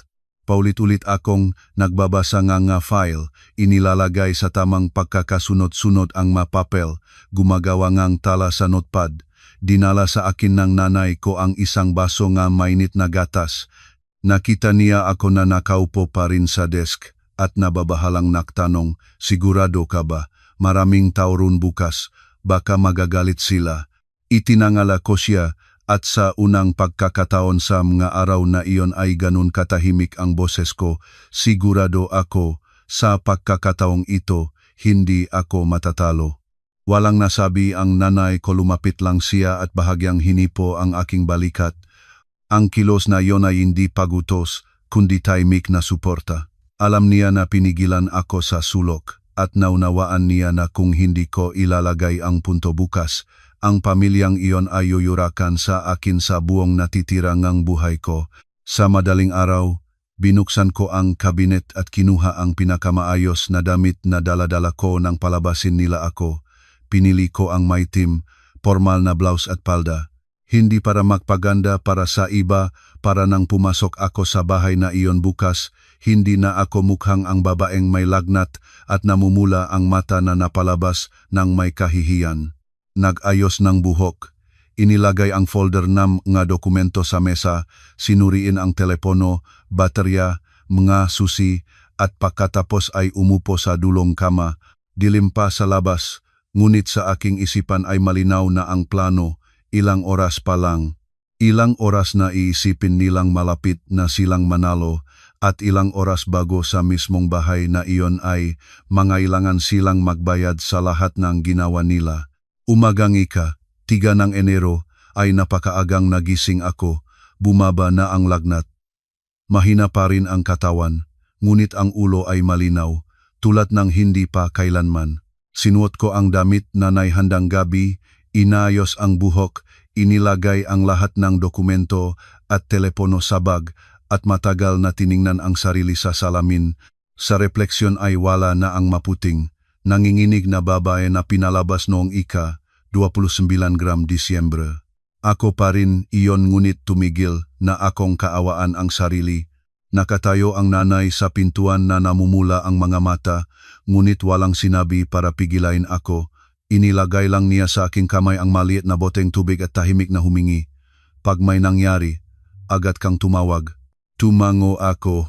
[SPEAKER 1] Paulit-ulit akong nagbabasa nga file, inilalagay sa tamang pagkakasunod-sunod ang mapapel, gumagawa ngang tala sa notepad. Dinala sa akin ng nanay ko ang isang baso nga mainit na gatas. Nakita niya ako na nakaupo pa rin sa desk, at nababahalang naktanong, sigurado ka ba? Maraming tao ron bukas, baka magagalit sila. Itinangala ko siya at sa unang pagkakataon sa mga araw na iyon ay ganun katahimik ang boses ko, sigurado ako sa pagkakataong ito, hindi ako matatalo. Walang nasabi ang nanay ko, lumapit lang siya at bahagyang hinipo ang aking balikat. Ang kilos na iyon ay hindi pagutos, kundi tahimik na suporta. Alam niya na pinigilan ako sa sulok at naunawaan niya na kung hindi ko ilalagay ang punto bukas, ang pamilyang iyon ay yuyurakan sa akin sa buong natitira ngang buhay ko. Sa madaling araw, binuksan ko ang kabinet at kinuha ang pinakamaayos na damit na daladala ko nang palabasin nila ako. Pinili ko ang maitim, formal na blouse at palda. Hindi para magpaganda para sa iba, para nang pumasok ako sa bahay na iyon bukas, hindi na ako mukhang ang babaeng may lagnat at namumula ang mata na napalabas ng may kahihiyan. Nag-ayos ng buhok, inilagay ang folder ng mga dokumento sa mesa, sinuriin ang telepono, baterya, mga susi, at pagkatapos ay umupo sa dulong kama, dilim pa sa labas, ngunit sa aking isipan ay malinaw na ang plano. Ilang oras pa lang, ilang oras na iisipin nilang malapit na silang manalo at ilang oras bago sa mismong bahay na iyon ay mangailangan silang magbayad sa lahat ng ginawa nila. Umagang 3 ng Enero ay napakaagang nagising ako, bumaba na ang lagnat. Mahina pa rin ang katawan, ngunit ang ulo ay malinaw, tulad ng hindi pa kailanman. Sinuot ko ang damit na naihandang gabi, inayos ang buhok, inilagay ang lahat ng dokumento at telepono sa bag at matagal na tiningnan ang sarili sa salamin. Sa refleksyon ay wala na ang maputing, nanginginig na babae na pinalabas noong 29 Disyembre. Ako pa rin iyon ngunit tumigil na akong kaawaan ang sarili. Nakatayo ang nanay sa pintuan na namumula ang mga mata, ngunit walang sinabi para pigilain ako. Inilagay lang niya sa aking kamay ang maliit na boteng tubig at tahimik na humingi. Pag may nangyari, agad kang tumawag. Tumango ako,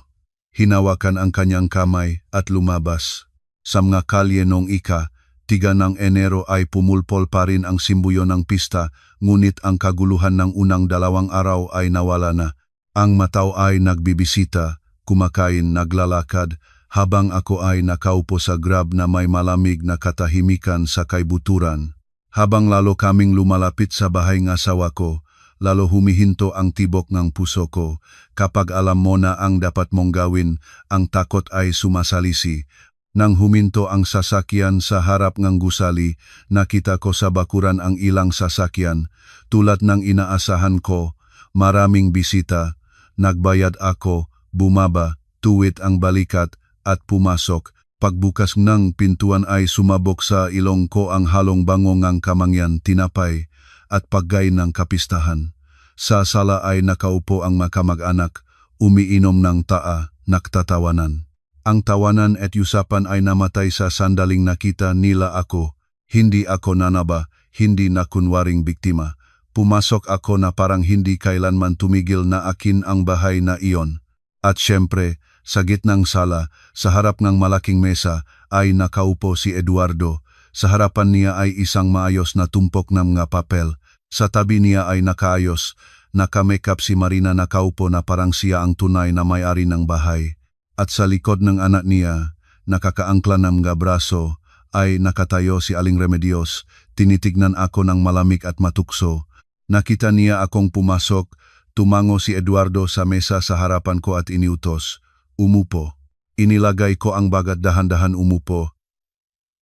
[SPEAKER 1] hinawakan ang kanyang kamay at lumabas. Sa mga kalye noong 3 ng Enero ay pumulpol pa rin ang simbuyo ng pista, ngunit ang kaguluhan ng unang 2 araw ay nawala na. Ang mataw ay nagbibisita, kumakain, naglalakad, habang ako ay nakaupo sa grab na may malamig na katahimikan sa kaibuturan. Habang lalo kaming lumalapit sa bahay ng asawa ko, lalo humihinto ang tibok ng puso ko. Kapag alam mo na ang dapat mong gawin, ang takot ay sumasalisi. Nang huminto ang sasakyan sa harap ng gusali, nakita ko sa bakuran ang ilang sasakyan. Tulad ng inaasahan ko, maraming bisita. Nagbayad ako, bumaba, tuwid ang balikat, at pumasok. Pagbukas ng pintuan ay sumabok sa ilong ko ang halong bango ng kamangyan, tinapay, at paggay ng kapistahan. Sa sala ay nakaupo ang makamag-anak, umiinom ng taa, nagtatawanan. Ang tawanan at usapan ay namatay sa sandaling nakita nila ako. Hindi ako nanaba, hindi na kunwaring biktima. Pumasok ako na parang hindi kailanman tumigil na akin ang bahay na iyon. At syempre, sa gitnang sala, sa harap ng malaking mesa, ay nakaupo si Eduardo. Sa harapan niya ay isang maayos na tumpok ng mga papel. Sa tabi niya ay nakaayos, naka-makeup si Marina, nakaupo na parang siya ang tunay na may-ari ng bahay. At sa likod ng anak niya, nakakaangkla ng mga braso, ay nakatayo si Aling Remedios. Tinitignan ako ng malamig at matukso. Nakita niya akong pumasok, tumango si Eduardo sa mesa sa harapan ko at iniutos. Umupo. Inilagay ko ang bag at dahan-dahan umupo.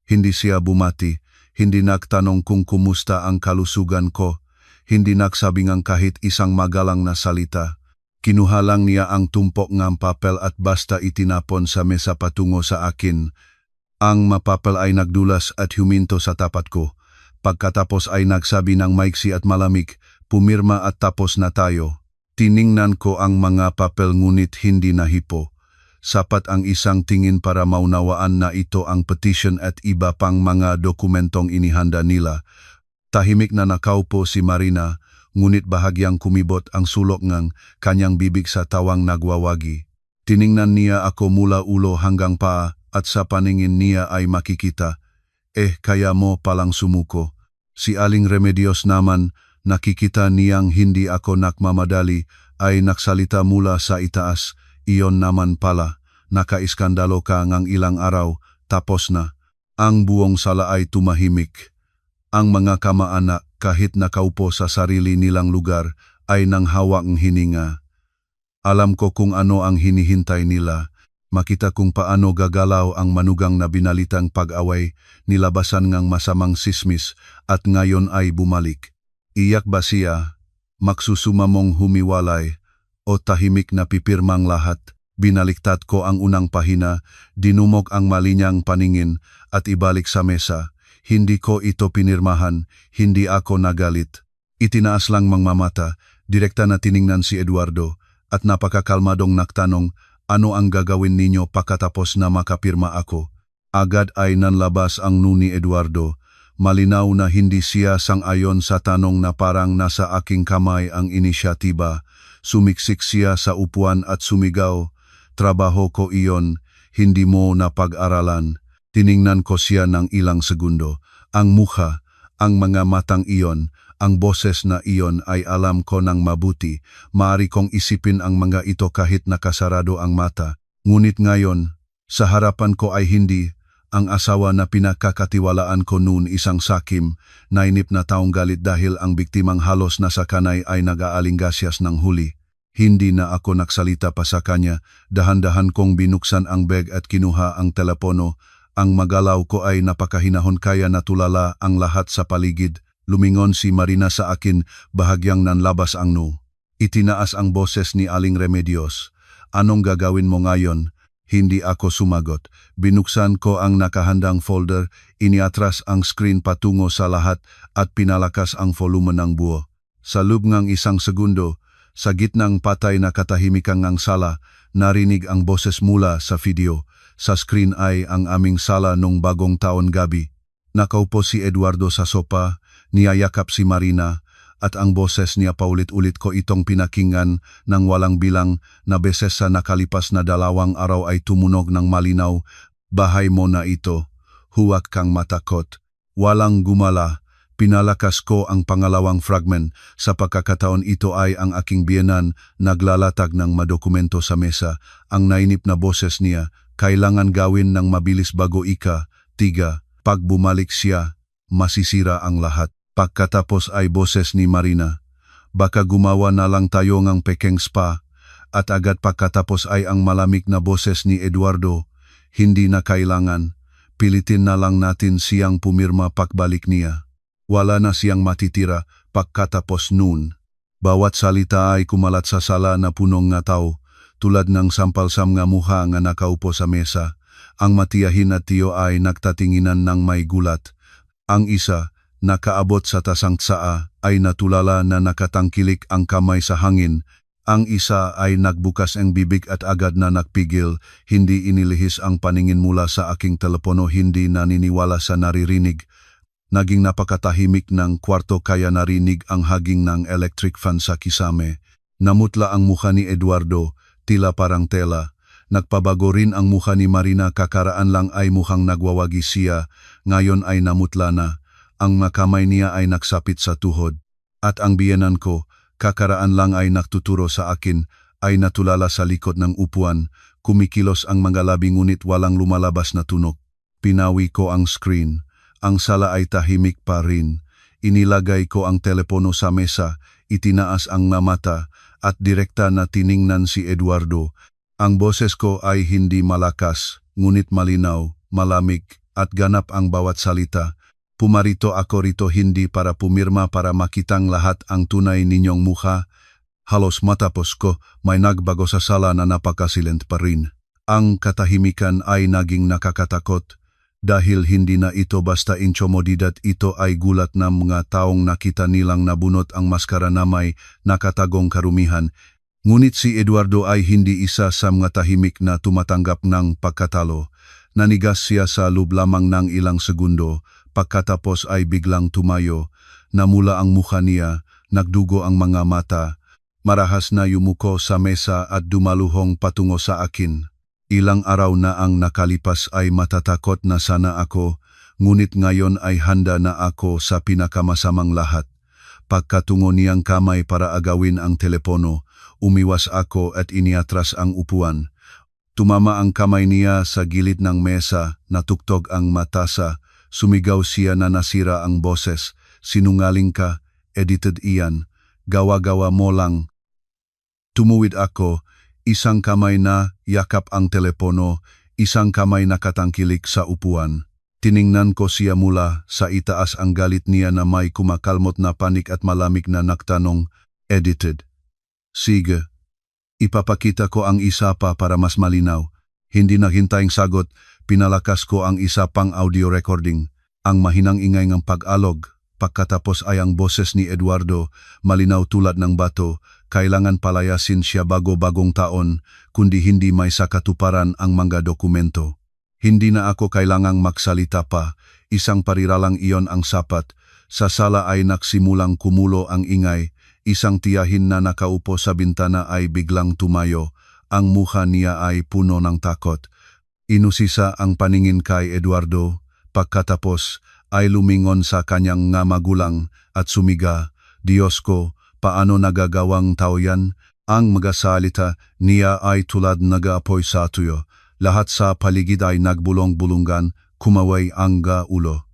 [SPEAKER 1] Hindi siya bumati, hindi nagtanong kung kumusta ang kalusugan ko, hindi nagsabing ang kahit isang magalang na salita. Kinuha lang niya ang tumpok ng papel at basta itinapon sa mesa patungo sa akin. Ang mapapel ay nagdulas at huminto sa tapat ko. Pagkatapos ay nagsabi ng maiksi at malamig, pumirma at tapos na tayo. Tiningnan ko ang mga papel ngunit hindi nahipo. Sapat ang isang tingin para maunawaan na ito ang petition at iba pang mga dokumentong inihanda nila. Tahimik na nakaupo si Marina, ngunit bahagyang kumibot ang sulok ng kanyang bibig sa tawang nagwawagi. Tiningnan niya ako mula ulo hanggang paa at sa paningin niya ay makikita, kaya mo palang sumuko. Si Aling Remedios naman, nakikita niyang hindi ako nakmamadali, ay nagsalita mula sa itaas, iyon naman pala, nakaiskandalo ka ngang ilang araw, tapos na. Ang buong sala ay tumahimik. Ang mga kamaanak kahit nakaupo sa sarili nilang lugar ay nanghawak ng hininga. Alam ko kung ano ang hinihintay nila. Makita kung paano gagalaw ang manugang na binalitang pag-away, nilabasan ngang masamang sismis at ngayon ay bumalik. Iyak ba siya? Magsusumamong humiwalay? O tahimik na pipirmang lahat? Binaliktad ko ang unang pahina, dinumog ang malinyang paningin at ibalik sa mesa. Hindi ko ito pinirmahan, hindi ako nagalit. Itinaas lang mga mata, direkta na tiningnan si Eduardo at napakakalmadong nagtanong, ano ang gagawin ninyo pagkatapos na makapirma ako? Agad ay nanlabas ang nuni Eduardo. Malinaw na hindi siya sang-ayon sa tanong na parang nasa aking kamay ang inisyatiba. Sumiksik siya sa upuan at sumigaw, trabaho ko iyon, hindi mo napag-aralan. Tiningnan ko siya ng ilang segundo. Ang mukha, ang mga matang iyon, ang boses na iyon ay alam ko ng mabuti. Maaari kong isipin ang mga ito kahit nakasarado ang mata. Ngunit ngayon, sa harapan ko ay hindi. Ang asawa na pinakakatiwalaan ko noon isang sakim, nainip na taong galit dahil ang biktimang halos nasa kanay ay nag-aalingasyas ng huli. Hindi na ako nagsalita pa sa kanya, dahan-dahan kong binuksan ang bag at kinuha ang telepono. Ang magalaw ko ay napakahinahon kaya natulala ang lahat sa paligid. Lumingon si Marina sa akin, bahagyang nanlabas ang no. Itinaas ang boses ni Aling Remedios. Anong gagawin mo ngayon? Hindi ako sumagot. Binuksan ko ang nakahandang folder, iniatras ang screen patungo sa lahat at pinalakas ang volume ng buo. Sa loob ng isang segundo, sa gitnang patay na katahimikan ng sala, narinig ang boses mula sa video. Sa screen ay ang aming sala nung bagong taon gabi. Nakaupo si Eduardo sa sopa, niyayakap si Marina, at ang boses niya paulit-ulit ko itong pinakinggan ng walang bilang na beses sa nakalipas na 2 araw ay tumunog ng malinaw, bahay mo na ito, huwag kang matakot. Walang gumala. Pinalakas ko ang pangalawang fragment. Sa pagkakataon ito ay ang aking biyenan naglalatag ng madokumento sa mesa. Ang nainip na boses niya, kailangan gawin ng mabilis bago ika-3. Pag bumalik siya, masisira ang lahat. Pagkatapos ay boses ni Marina, baka gumawa na lang tayo ng pekeng spa. At agad pagkatapos ay ang malamig na boses ni Eduardo, hindi na kailangan. Pilitin na lang natin siyang pumirma pagbalik niya. Wala na siyang matitira pagkatapos noon. Bawat salita ay kumalat sa sala na punong nga tao, tulad ng sampalsam nga mukha nga nakaupo sa mesa. Ang matiyahin at tiyo ay nagtatinginan ng may gulat. Ang isa, nakaabot sa tasang tsaa, ay natulala na nakatangkilik ang kamay sa hangin. Ang isa ay nagbukas ang bibig at agad na nagpigil, hindi inilihis ang paningin mula sa aking telepono, hindi naniniwala sa naririnig. Naging napakatahimik ng kwarto kaya narinig ang haging ng electric fan sa kisame. Namutla ang mukha ni Eduardo, tila parang tela. Nagpabago rin ang mukha ni Marina, kakaraan lang ay mukhang nagwawagi siya, ngayon ay namutla na. Ang makamay niya ay nagsapit sa tuhod. At ang biyenan ko, kakaraan lang ay nagtuturo sa akin, ay natulala sa likod ng upuan, kumikilos ang mga labi ngunit walang lumalabas na tunog. Pinawi ko ang screen. Ang sala ay tahimik pa rin. Inilagay ko ang telepono sa mesa, itinaas ang mata, at direkta na tiningnan si Eduardo. Ang boses ko ay hindi malakas, ngunit malinaw, malamig, at ganap ang bawat salita. Pumarito ako rito hindi para pumirma, para makitang lahat ang tunay ninyong mukha. Halos matapos ko, may nagbago sa sala na napakasilent pa rin. Ang katahimikan ay naging nakakatakot. Dahil hindi na ito basta insomodidad, ito ay gulat ng mga taong nakita nilang nabunot ang maskara na may nakatagong karumihan. Ngunit si Eduardo ay hindi isa sa mga tahimik na tumatanggap ng pagkatalo. Nanigas siya sa loob lamang ng ilang segundo, pagkatapos ay biglang tumayo. Namula ang mukha niya, nagdugo ang mga mata, Marahas na yumuko sa mesa at dumaluhong patungo sa akin. Ilang araw na ang nakalipas ay matatakot na sana ako, ngunit ngayon ay handa na ako sa pinakamasamang lahat. Pagkatungo niyang kamay para agawin ang telepono, umiwas ako at iniatras ang upuan. Tumama ang kamay niya sa gilid ng mesa, natugtog ang matasa, sumigaw siya na nasira ang boses. Sinungaling ka, edited iyan, gawa-gawa mo lang. Tumuwid ako, isang kamay na yakap ang telepono, isang kamay na katangkilik sa upuan. Tiningnan ko siya mula sa itaas ang galit niya na may kumakalmot na panik at malamig na nagtanong, edited. Sige. Ipapakita ko ang isa pa para mas malinaw. Hindi naghintayang sagot, pinalakas ko ang isa pang audio recording. Ang mahinang ingay ng pag-alog. Pagkatapos ay ang boses ni Eduardo, malinaw tulad ng bato, kailangan palayasin siya bago-bagong taon, kundi hindi may sakatuparan ang mga dokumento. Hindi na ako kailangang magsalita pa, isang pariralang iyon ang sapat. Sa sala ay nagsimulang kumulo ang ingay, isang tiyahin na nakaupo sa bintana ay biglang tumayo, ang mukha niya ay puno ng takot. Inusisa ang paningin kay Eduardo, pagkatapos ay lumingon sa kanyang nga magulang at sumiga, Diyos ko, paano nagagawang tao yan? Ang magasalita niya ay tulad nag-aapoy sa tuyo. Lahat sa paligid ay nagbulong-bulungan, kumaway ang ulo.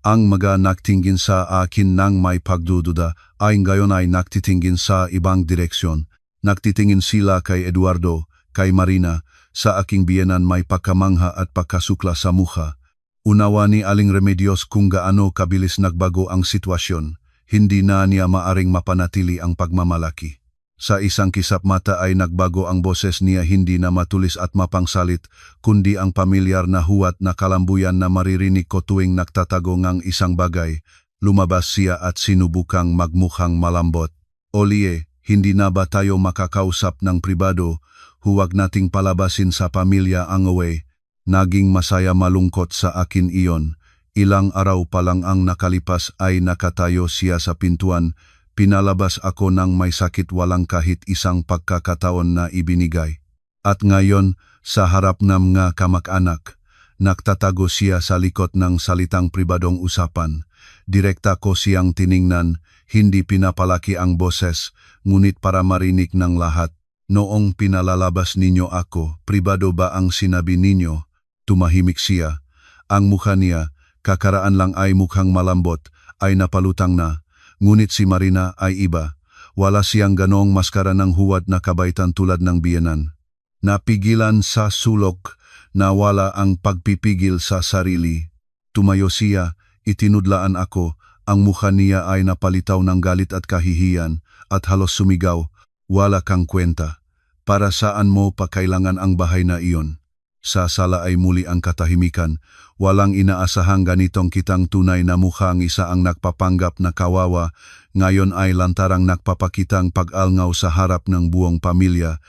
[SPEAKER 1] Ang mga nagtingin sa akin nang may pagdududa ay ngayon ay nagtitingin sa ibang direksyon. Nagtitingin sila kay Eduardo, kay Marina, sa aking biyenan may pagkamangha at pagkasukla sa mukha. Unawa ni Aling Remedios kung gaano kabilis nagbago ang sitwasyon. Hindi na niya maaring mapanatili ang pagmamalaki. Sa isang kisap mata ay nagbago ang boses niya, hindi na matulis at mapangsalit, kundi ang pamilyar na huwat na kalambuyan na maririnig ko tuwing nagtatago ng isang bagay. Lumabas siya at sinubukang magmukhang malambot. Olie, hindi na ba tayo makakausap ng pribado? Huwag nating palabasin sa pamilya ang away. Naging masaya malungkot sa akin iyon. Ilang araw pa lang ang nakalipas ay nakatayo siya sa pintuan. Pinalabas ako ng may sakit, walang kahit isang pagkakataon na ibinigay. At ngayon, sa harap ng mga kamag-anak, nagtatago siya sa likod ng salitang pribadong usapan. Direkta ko siyang tiningnan, hindi pinapalaki ang boses, ngunit para marinig ng lahat. Noong pinalalabas ninyo ako, pribado ba ang sinabi ninyo? Tumahimik siya. Ang mukha niya, kakaraan lang ay mukhang malambot, ay napalutang na. Ngunit si Marina ay iba. Wala siyang ganong maskara ng huwad na kabaitan tulad ng biyenan. Napigilan sa sulok, nawala ang pagpipigil sa sarili. Tumayo siya, itinudlaan ako, ang mukha niya ay napalitaw ng galit at kahihiyan, at halos sumigaw, wala kang kwenta. Para saan mo pa kailangan ang bahay na iyon? Sa sala ay muli ang katahimikan. Walang inaasahang ganitong kitang tunay na mukhang isa ang nagpapanggap na kawawa, ngayon ay lantarang nagpapakitang pag-alngaw sa harap ng buong pamilya.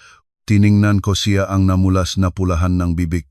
[SPEAKER 1] Tiningnan ko siya ang namulas na pulahan ng bibig.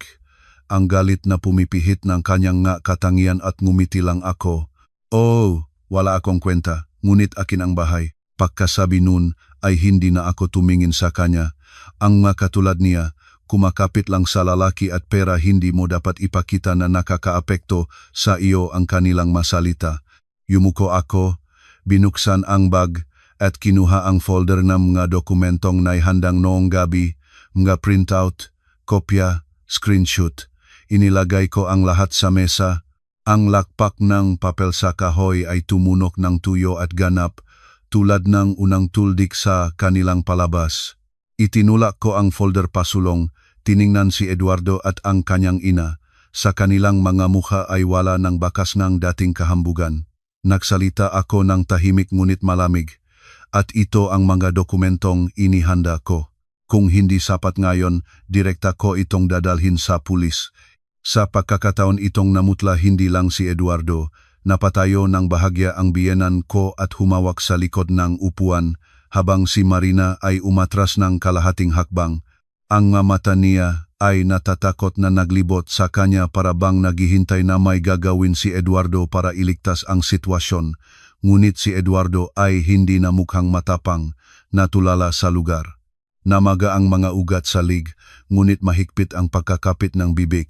[SPEAKER 1] Ang galit na pumipihit ng kanyang nga katangian at ngumiti lang ako. Oh, wala akong kwenta, ngunit akin ang bahay. Pagkasabi nun ay hindi na ako tumingin sa kanya. Ang mga katulad niya, kumakapit lang sa lalaki at pera, hindi mo dapat ipakita na nakakaapekto sa iyo ang kanilang masalita. Yumuko ako, binuksan ang bag at kinuha ang folder ng mga dokumentong naihandang noong gabi, mga printout, kopya, screenshot. Inilagay ko ang lahat sa mesa. Ang lakpak ng papel sa kahoy ay tumunok ng tuyo at ganap, tulad ng unang tuldik sa kanilang palabas. Itinulak ko ang folder pasulong, tiningnan si Eduardo at ang kanyang ina. Sa kanilang mga mukha ay wala ng bakas ng dating kahambugan. Nagsalita ako ng tahimik ngunit malamig. At ito ang mga dokumentong inihanda ko. Kung hindi sapat ngayon, direkta ko itong dadalhin sa pulis. Sa pagkakataon itong namutla hindi lang si Eduardo, napatayo ng bahagya ang biyenan ko at humawak sa likod ng upuan, habang si Marina ay umatras ng kalahating hakbang. Ang mga mata niya ay natatakot na naglibot sa kanya, para bang naghihintay na may gagawin si Eduardo para iligtas ang sitwasyon. Ngunit si Eduardo ay hindi na mukhang matapang. natulala sa lugar. Namaga ang mga ugat sa lig, ngunit mahigpit ang pagkakapit ng bibig.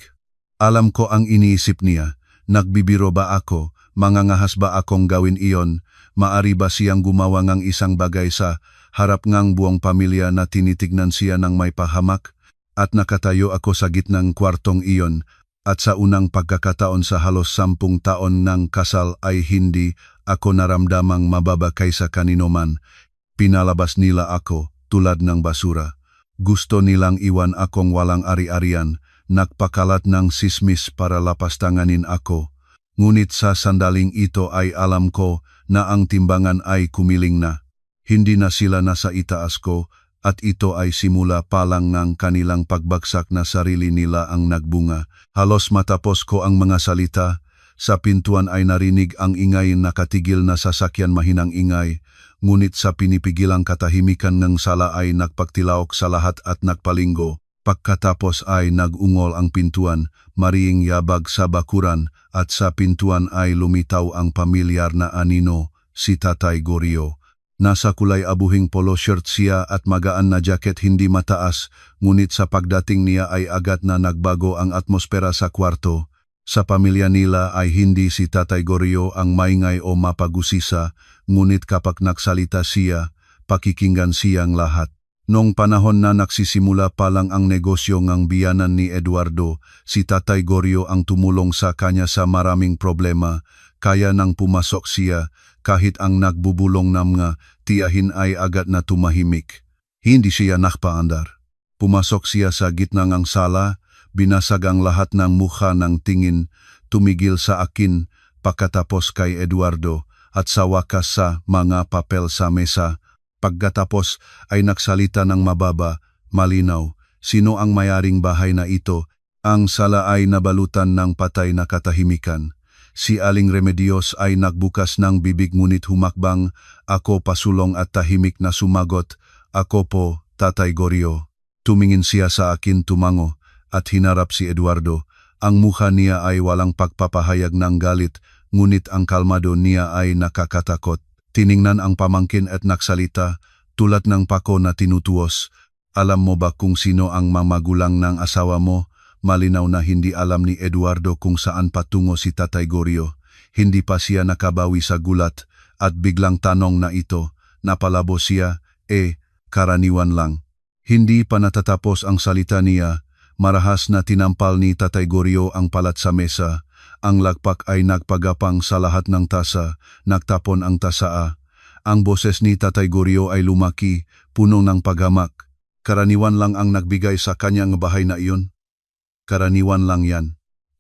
[SPEAKER 1] Alam ko ang iniisip niya, nagbibiro ba ako, mangangahas ba akong gawin iyon, maari ba siyang gumawa ng isang bagay sa harap ng buong pamilya na tinitignan siya ng may pahamak, at nakatayo ako sa gitnang kwartong iyon, at sa unang pagkakataon sa halos 10 taon ng kasal ay hindi ako naramdamang mababa kaysa kanino man. Pinalabas nila ako tulad ng basura. Gusto nilang iwan akong walang ari-arian, nagpakalat ng sismis para lapastanganin ako. Ngunit sa sandaling ito ay alam ko na ang timbangan ay kumiling na. Hindi na sila nasa itaas ko, at ito ay simula pa lang ng kanilang pagbagsak na sarili nila ang nagbunga. Halos matapos ko ang mga salita, sa pintuan ay narinig ang ingay, nakatigil na sasakyan, mahinang ingay, ngunit sa pinipigilang katahimikan ng sala ay nagpagtilaok sa lahat at nagpalinggo. Pagkatapos ay nag-ungol ang pintuan, mariing yabag sa bakuran, at sa pintuan ay lumitaw ang pamilyar na anino, si Tatay Goryo. Nasa kulay abuhing polo shirt siya at magaan na jacket, hindi mataas, ngunit sa pagdating niya ay agad na nagbago ang atmosfera sa kwarto. Sa pamilya nila ay hindi si Tatay Goryo ang maingay o mapagusisa, ngunit kapag nagsalita siya, pakikinggan siyang lahat. Noong panahon na nagsisimula pa lang ang negosyo ng biyanan ni Eduardo, si Tatay Goryo ang tumulong sa kanya sa maraming problema, kaya nang pumasok siya, kahit ang nagbubulong ng mga tiyahin ay agad na tumahimik. Hindi siya nakpaandar. Pumasok siya sa gitna ng sala, binasag ang lahat ng mukha ng tingin, tumigil sa akin, pagkatapos kay Eduardo, at sa wakas sa mga papel sa mesa. Pagkatapos ay nagsalita ng mababa, malinaw, sino ang mayaring bahay na ito? Ang sala ay nabalutan ng patay na katahimikan. Si Aling Remedios ay nagbukas ng bibig ngunit humakbang, ako pasulong at tahimik na sumagot, ako po, Tatay Goryo. Tumingin siya sa akin, tumango, at hinarap si Eduardo. Ang mukha niya ay walang pagpapahayag ng galit, ngunit ang kalmado niya ay nakakatakot. Tiningnan ang pamangkin at nagsalita, tulad ng pako na tinutuos. Alam mo ba kung sino ang mamagulang ng asawa mo? Malinaw na hindi alam ni Eduardo kung saan patungo si Tatay Goryo. Hindi pa siya nakabawi sa gulat, at biglang tanong na ito, napalabo siya, karaniwan lang. Hindi pa natatapos ang salita niya, marahas na tinampal ni Tatay Goryo ang palat sa mesa. Ang lagpak ay nagpagapang sa lahat ng tasa, nagtapon ang tasaa. Ang boses ni Tatay Goryo ay lumaki, puno ng paghamak. Karaniwan lang ang nagbigay sa kanyang bahay na iyon. Karaniwan lang yan.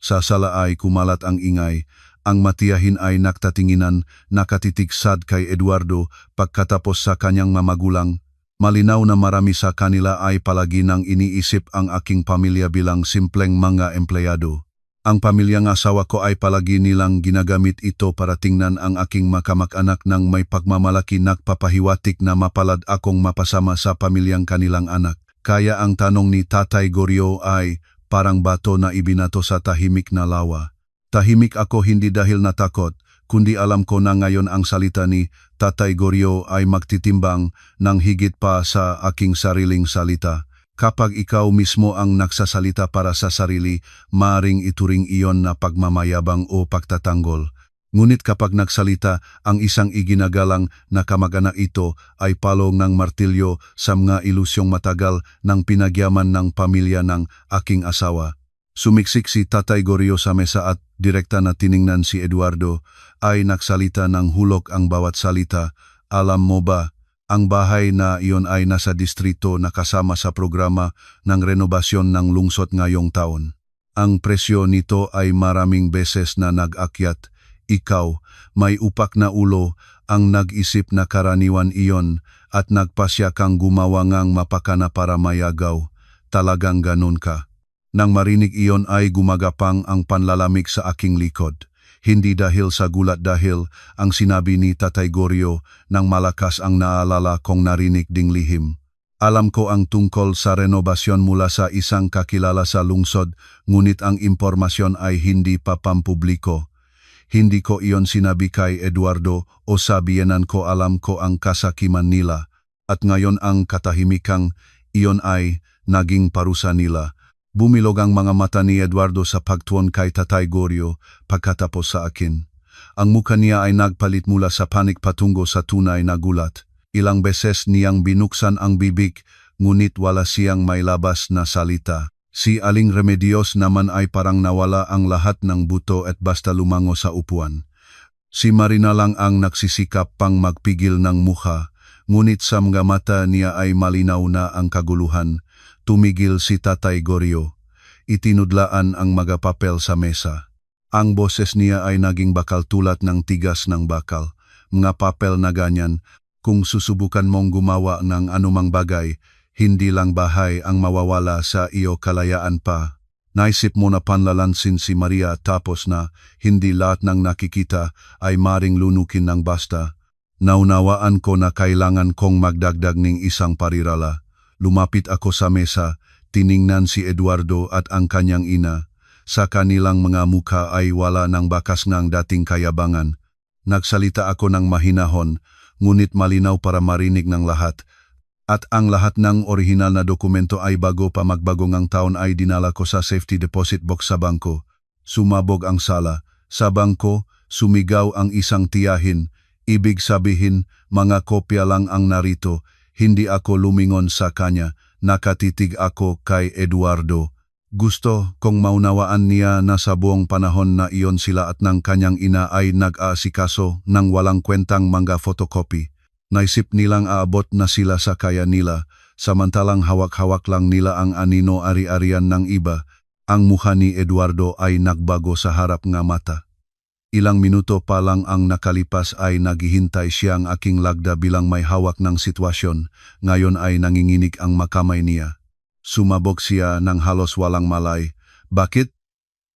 [SPEAKER 1] Sa sala ay kumalat ang ingay. Ang matiyahin ay nagtatinginan, nakatitigsad kay Eduardo pagkatapos sa kanyang mamagulang. Malinaw na marami sa kanila ay palagi nang iniisip ang aking pamilya bilang simpleng mga empleyado. Ang pamilyang asawa ko ay palagi nilang ginagamit ito para tingnan ang aking makamag-anak ng may pagmamalaki, nagpapahiwatig na mapalad akong mapasama sa pamilyang kanilang anak. Kaya ang tanong ni Tatay Goryo ay parang bato na ibinato sa tahimik na lawa. Tahimik ako hindi dahil natakot, kundi alam ko na ngayon ang salita ni Tatay Goryo ay magtitimbang ng higit pa sa aking sariling salita. Kapag ikaw mismo ang nagsasalita para sa sarili, maaring ituring iyon na pagmamayabang o pagtatanggol. Ngunit kapag nagsalita ang isang iginagalang na kamag-anak, ito ay palong ng martilyo sa mga ilusyong matagal ng pinagyaman ng pamilya ng aking asawa. Sumiksik si Tatay Goryo sa mesa at direkta na tiningnan si Eduardo, ay nagsalita ng hulog ang bawat salita. Alam mo ba, ang bahay na iyon ay nasa distrito na kasama sa programa ng renobasyon ng lungsod ngayong taon. Ang presyo nito ay maraming beses na nag-akyat. Ikaw, may upak na ulo, ang nag-isip na karaniwan iyon at nagpasya kang gumawa ngang mapakana para mayagaw. Talagang ganun ka. Nang marinig iyon ay gumagapang ang panlalamig sa aking likod. Hindi dahil sa gulat, dahil ang sinabi ni Tatay Goryo nang malakas ang naalala kong narinig ding lihim. Alam ko ang tungkol sa renobasyon mula sa isang kakilala sa lungsod, ngunit ang impormasyon ay hindi pa pampubliko. Hindi ko iyon sinabi kay Eduardo o sa biyenan ko, alam ko ang kasakiman nila. At ngayon ang katahimikang iyon ay naging parusa nila. Bumilog ang mga mata ni Eduardo sa pagtuon kay Tatay Gorio pagkatapos sa akin. Ang mukha niya ay nagpalit mula sa panik patungo sa tunay na gulat. Ilang beses niyang binuksan ang bibig, ngunit wala siyang may labas na salita. Si Aling Remedios naman ay parang nawala ang lahat ng buto at basta lumango sa upuan. Si Marina lang ang nagsisikap pang magpigil ng mukha, ngunit sa mga mata niya ay malinaw na ang kaguluhan. Tumigil si Tatay Gorio. Itinudlaan ang mga papel sa mesa. Ang boses niya ay naging bakal tulad ng tigas ng bakal. Mga papel na ganyan, kung susubukan mong gumawa ng anumang bagay, hindi lang bahay ang mawawala sa iyo, kalayaan pa. Naisip mo na panlalansin si Maria tapos na hindi lahat ng nakikita ay maring lunukin ng basta. Naunawaan ko na kailangan kong magdagdag ng isang parirala. Lumapit ako sa mesa, tiningnan si Eduardo at ang kanyang ina. Sa kanilang mga mukha ay wala ng bakas ng dating kayabangan. Nagsalita ako ng mahinahon, ngunit malinaw para marinig ng lahat. At ang lahat ng orihinal na dokumento ay bago pa magbago ng taon ay dinala ko sa safety deposit box sa bangko. Sumabog ang sala. Sa bangko, sumigaw ang isang tiyahin. Ibig sabihin, mga kopya lang ang narito. Hindi ako lumingon sa kanya. Nakatitig ako kay Eduardo. Gusto kong maunawaan niya na sa buong panahon na iyon sila at ng kanyang ina ay nag-aasikaso ng walang kwentang mga photocopy. Naisip nilang aabot na sila sa kaya nila, samantalang hawak-hawak lang nila ang anino ari-arian ng iba. Ang mukha ni Eduardo ay nagbago sa harap ng mata. Ilang minuto pa lang ang nakalipas ay naghihintay siyang aking lagda bilang may hawak ng sitwasyon. Ngayon ay nanginginig ang makamay niya. Sumabog siya ng halos walang malay. Bakit?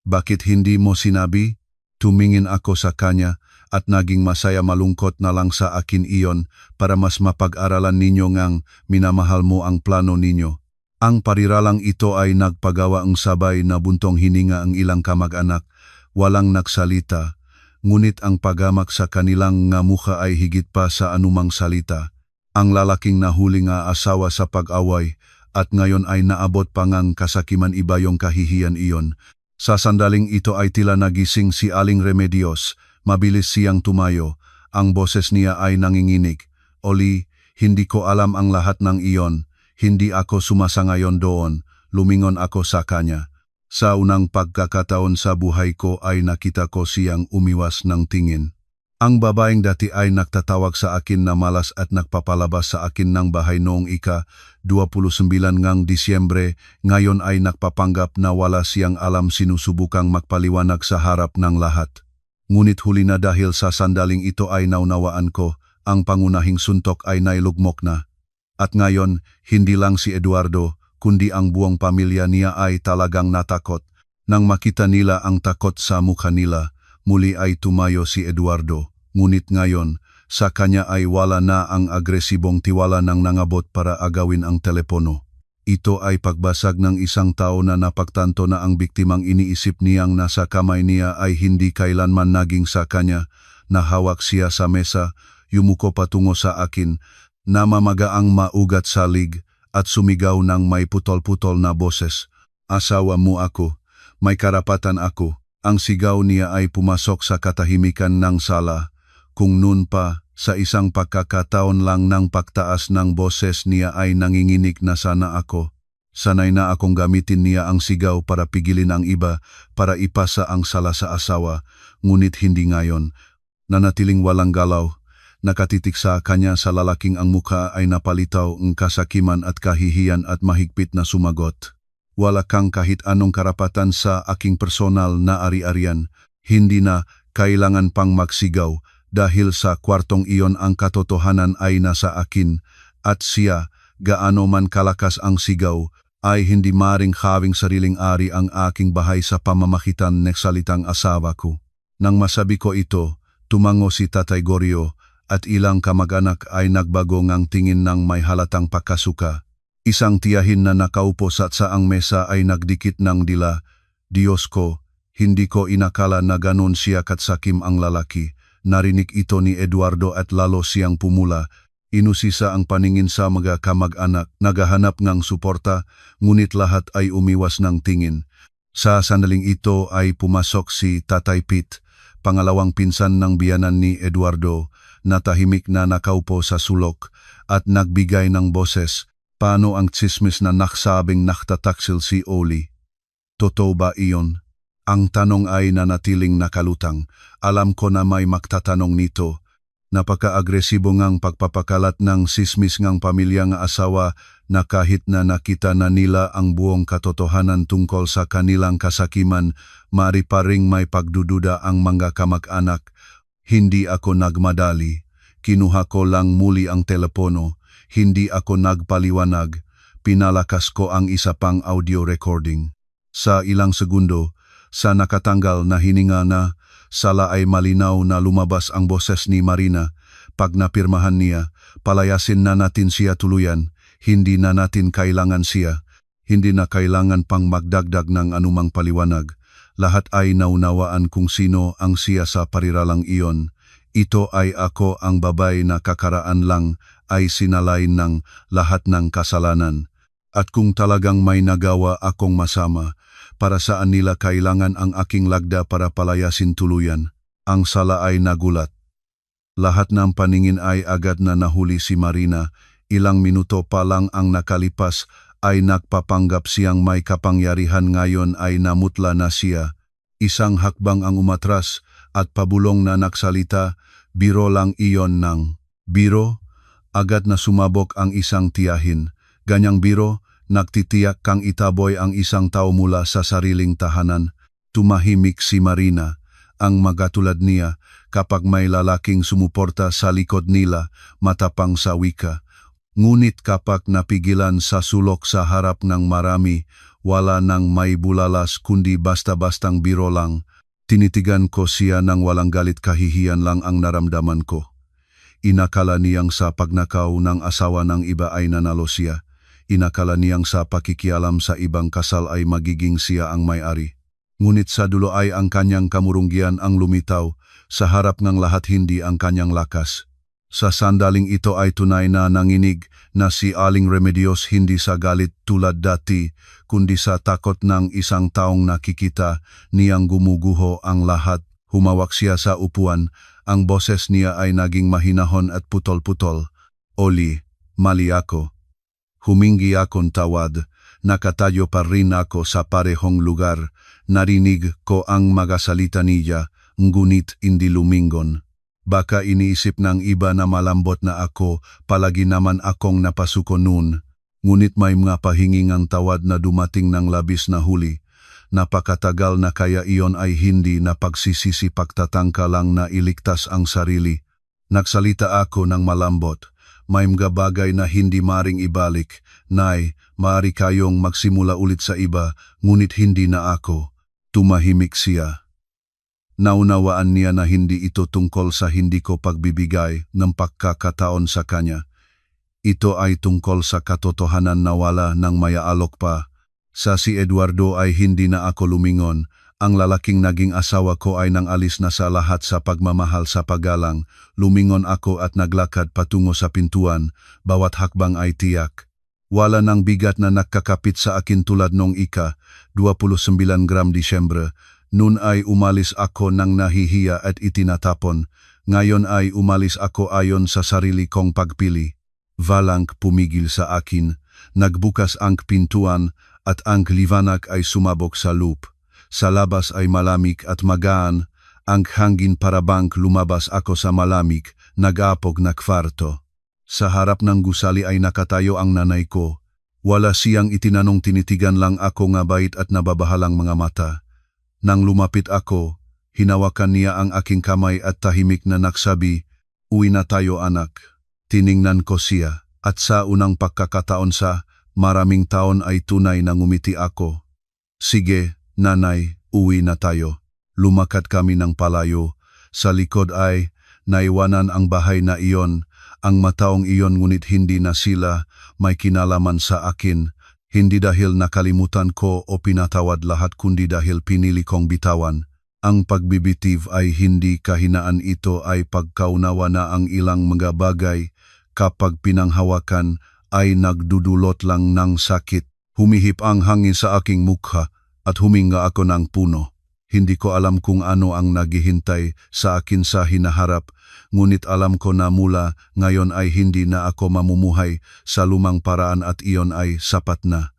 [SPEAKER 1] Bakit hindi mo sinabi? Tumingin ako sa kanya at naging masaya malungkot na lang sa akin iyon para mas mapag-aralan ninyo ngang minamahal mo ang plano ninyo. Ang pariralang ito ay nagpagawa ang sabay na buntong hininga ang ilang kamag-anak. Walang nagsalita, ngunit ang pagamak sa kanilang nga mukha ay higit pa sa anumang salita. Ang lalaking nahuli nga asawa sa pag-away at ngayon ay naabot pa ngang kasakiman iba yung kahihiyan iyon. Sa sandaling ito ay tila nagising si Aling Remedios. Mabilis siyang tumayo. Ang boses niya ay nanginginig. Oli, hindi ko alam ang lahat ng iyon. Hindi ako sumasangayon doon. Lumingon ako sa kanya. Sa unang pagkakataon sa buhay ko ay nakita ko siyang umiwas ng tingin. Ang babaeng dati ay nagtatawag sa akin na malas at nagpapalabas sa akin ng bahay noong ika-29 ngang Disyembre, ngayon ay nagpapanggap na wala siyang alam, sinusubukang magpaliwanag sa harap ng lahat. Ngunit huli na dahil sa sandaling ito ay naunawaan ko, ang pangunahing suntok ay nailugmok na. At ngayon, hindi lang si Eduardo, kundi ang buong pamilya niya ay talagang natakot. Nang makita nila ang takot sa mukha nila, muli ay tumayo si Eduardo. Ngunit ngayon, sa kanya ay wala na ang agresibong tiwala ng nangabot para agawin ang telepono. Ito ay pagbasag ng isang tao na napagtanto na ang biktimang iniisip niyang nasa kamay niya ay hindi kailanman naging sa kanya. Nahawak siya sa mesa, yumuko patungo sa akin, namamaga ang maugat salig at sumigaw ng may putol-putol na boses. Asawa mo ako, may karapatan ako. Ang sigaw niya ay pumasok sa katahimikan ng sala. Kung noon pa, sa isang pagkakataon lang ng pagtaas ng boses niya ay nanginginig na sana ako. Sanay na akong gamitin niya ang sigaw para pigilin ang iba, para ipasa ang sala sa asawa, ngunit hindi ngayon. Nanatiling walang galaw, nakatitik sa kanya sa lalaking ang mukha ay napalitaw ng kasakiman at kahihiyan at mahigpit na sumagot. Wala kang kahit anong karapatan sa aking personal na ari-arian, hindi na kailangan pang magsigaw. Dahil sa kwartong iyon ang katotohanan ay nasa akin at siya, gaano man kalakas ang sigaw, ay hindi maring hawing sariling ari ang aking bahay sa pamamagitan ng salitang asawa ko. Nang masabi ko ito, tumango si Tatay Gorio at ilang kamag-anak ay nagbago ngang tingin ng may halatang pakasuka. Isang tiyahin na nakaupo sa saang mesa ay nagdikit ng dila. Diyos ko, hindi ko inakala na ganon siya katsakim ang lalaki. Narinig ito ni Eduardo at lalo siyang pumula. Inusisa ang paningin sa mga kamag-anak, nagahanap ng suporta, ngunit lahat ay umiwas ng tingin. Sa sandaling ito ay pumasok si Tatay Pete, pangalawang pinsan ng biyanan ni Eduardo, na tahimik na nakaupo sa sulok at nagbigay ng boses. Paano ang tsismis na naksabing naktataksil si Oli? Totoo ba iyon? Ang tanong ay nanatiling nakalutang. Alam ko na may magtatanong nito. Napaka-agresibo ngang pagpapakalat ng sismis ngang pamilya nga asawa na kahit na nakita na nila ang buong katotohanan tungkol sa kanilang kasakiman, mari pa ring may pagdududa ang mga kamag-anak. Hindi ako nagmadali. Kinuha ko lang muli ang telepono. Hindi ako nagpaliwanag. Pinalakas ko ang isa pang audio recording. Sa ilang segundo, sa nakatanggal na hininga na, sala ay malinaw na lumabas ang boses ni Marina. Pag napirmahan niya, palayasin na natin siya tuluyan. Hindi na natin kailangan siya. Hindi na kailangan pang magdagdag ng anumang paliwanag. Lahat ay naunawaan kung sino ang siya sa pariralang iyon. Ito ay ako ang babay na kakaraan lang ay sinalain ng lahat ng kasalanan. At kung talagang may nagawa akong masama, para saan nila kailangan ang aking lagda para palayasin tuluyan? Ang sala ay nagulat. Lahat ng paningin ay agad na nahuli si Marina. Ilang minuto pa lang ang nakalipas ay nagpapanggap siyang may kapangyarihan, ngayon ay namutla na siya. Isang hakbang ang umatras at pabulong na nagsalita, biro lang iyon ng biro. Agad na sumabok ang isang tiyahin. Ganyang biro, nagtitiyak kang itaboy ang isang tao mula sa sariling tahanan. Tumahimik si Marina. Ang magatulad niya, kapag may lalaking sumuporta sa likod nila, matapang sa wika. Ngunit kapag napigilan sa sulok sa harap ng marami, wala nang may bulalas kundi basta-bastang biro lang. Tinitigan ko siya ng walang galit, kahihiyan lang ang naramdaman ko. Inakala niyang sa pagnakaw ng asawa ng iba ay nanalo siya. Inakala niyang sa pakikialam sa ibang kasal ay magiging siya ang may-ari. Ngunit sa dulo ay ang kanyang kamurunggian ang lumitaw, sa harap ng lahat hindi ang kanyang lakas. Sa sandaling ito ay tunay na nanginig na si Aling Remedios, hindi sa galit tulad dati, kundi sa takot ng isang taong nakikita niyang gumuguho ang lahat. Humawak siya sa upuan, ang boses niya ay naging mahinahon at putol-putol. Oli, mali ako. Humingi akong tawad, nakatayo pa rin ako sa parehong lugar, narinig ko ang mga salita niya, ngunit hindi lumingon. Baka iniisip ng iba na malambot na ako, palagi naman akong napasuko noon. Ngunit may mga pahingingang tawad na dumating ng labis na huli. Napakatagal na kaya iyon ay hindi na pagsisisi, pagtatangka lang na iligtas ang sarili. Nagsalita ako ng malambot. May mga bagay na hindi maring ibalik. Nay, maaari kayong magsimula ulit sa iba, ngunit hindi na ako. Tumahimik siya. Naunawaan niya na hindi ito tungkol sa hindi ko pagbibigay ng pagkakataon sa kanya. Ito ay tungkol sa katotohanan na wala nang mayaalok pa. Sa si Eduardo ay hindi na ako lumingon. Ang lalaking naging asawa ko ay nang alis na sa lahat sa pagmamahal sa paggalang. Lumingon ako at naglakad patungo sa pintuan, bawat hakbang ay tiyak. Wala nang bigat na nakakapit sa akin tulad nung 29 Disyembre. Noon ay umalis ako nang nahihiya at itinatapon. Ngayon ay umalis ako ayon sa sarili kong pagpili. Walang pumigil sa akin. Nagbukas ang pintuan at ang liwanag ay sumabog sa loop. Sa labas ay malamig at magaan. Ang hangin parabang lumabas ako sa malamig, nag-apog na kwarto. Sa harap ng gusali ay nakatayo ang nanay ko. Wala siyang itinanong, tinitigan lang ako nga bait at nababahalang mga mata. Nang lumapit ako, hinawakan niya ang aking kamay at tahimik na nagsabi, "Uwi na tayo anak." Tiningnan ko siya at sa unang pagkakataon sa maraming taon ay tunay na ngumiti ako. "Sige, nanay, uwi na tayo." Lumakad kami ng palayo. Sa likod ay naiwanan ang bahay na iyon, ang mataong iyon, ngunit hindi na sila may kinalaman sa akin. Hindi dahil nakalimutan ko o pinatawad lahat, kundi dahil pinili kong bitawan. Ang pagbibitiw ay hindi kahinaan, ito ay pagkaunawa na ang ilang mga bagay, kapag pinanghawakan ay nagdudulot lang ng sakit. Humihip ang hangin sa aking mukha at huminga ako ng puno. Hindi ko alam kung ano ang naghihintay sa akin sa hinaharap, ngunit alam ko na mula ngayon ay hindi na ako mamumuhay sa lumang paraan at iyon ay sapat na.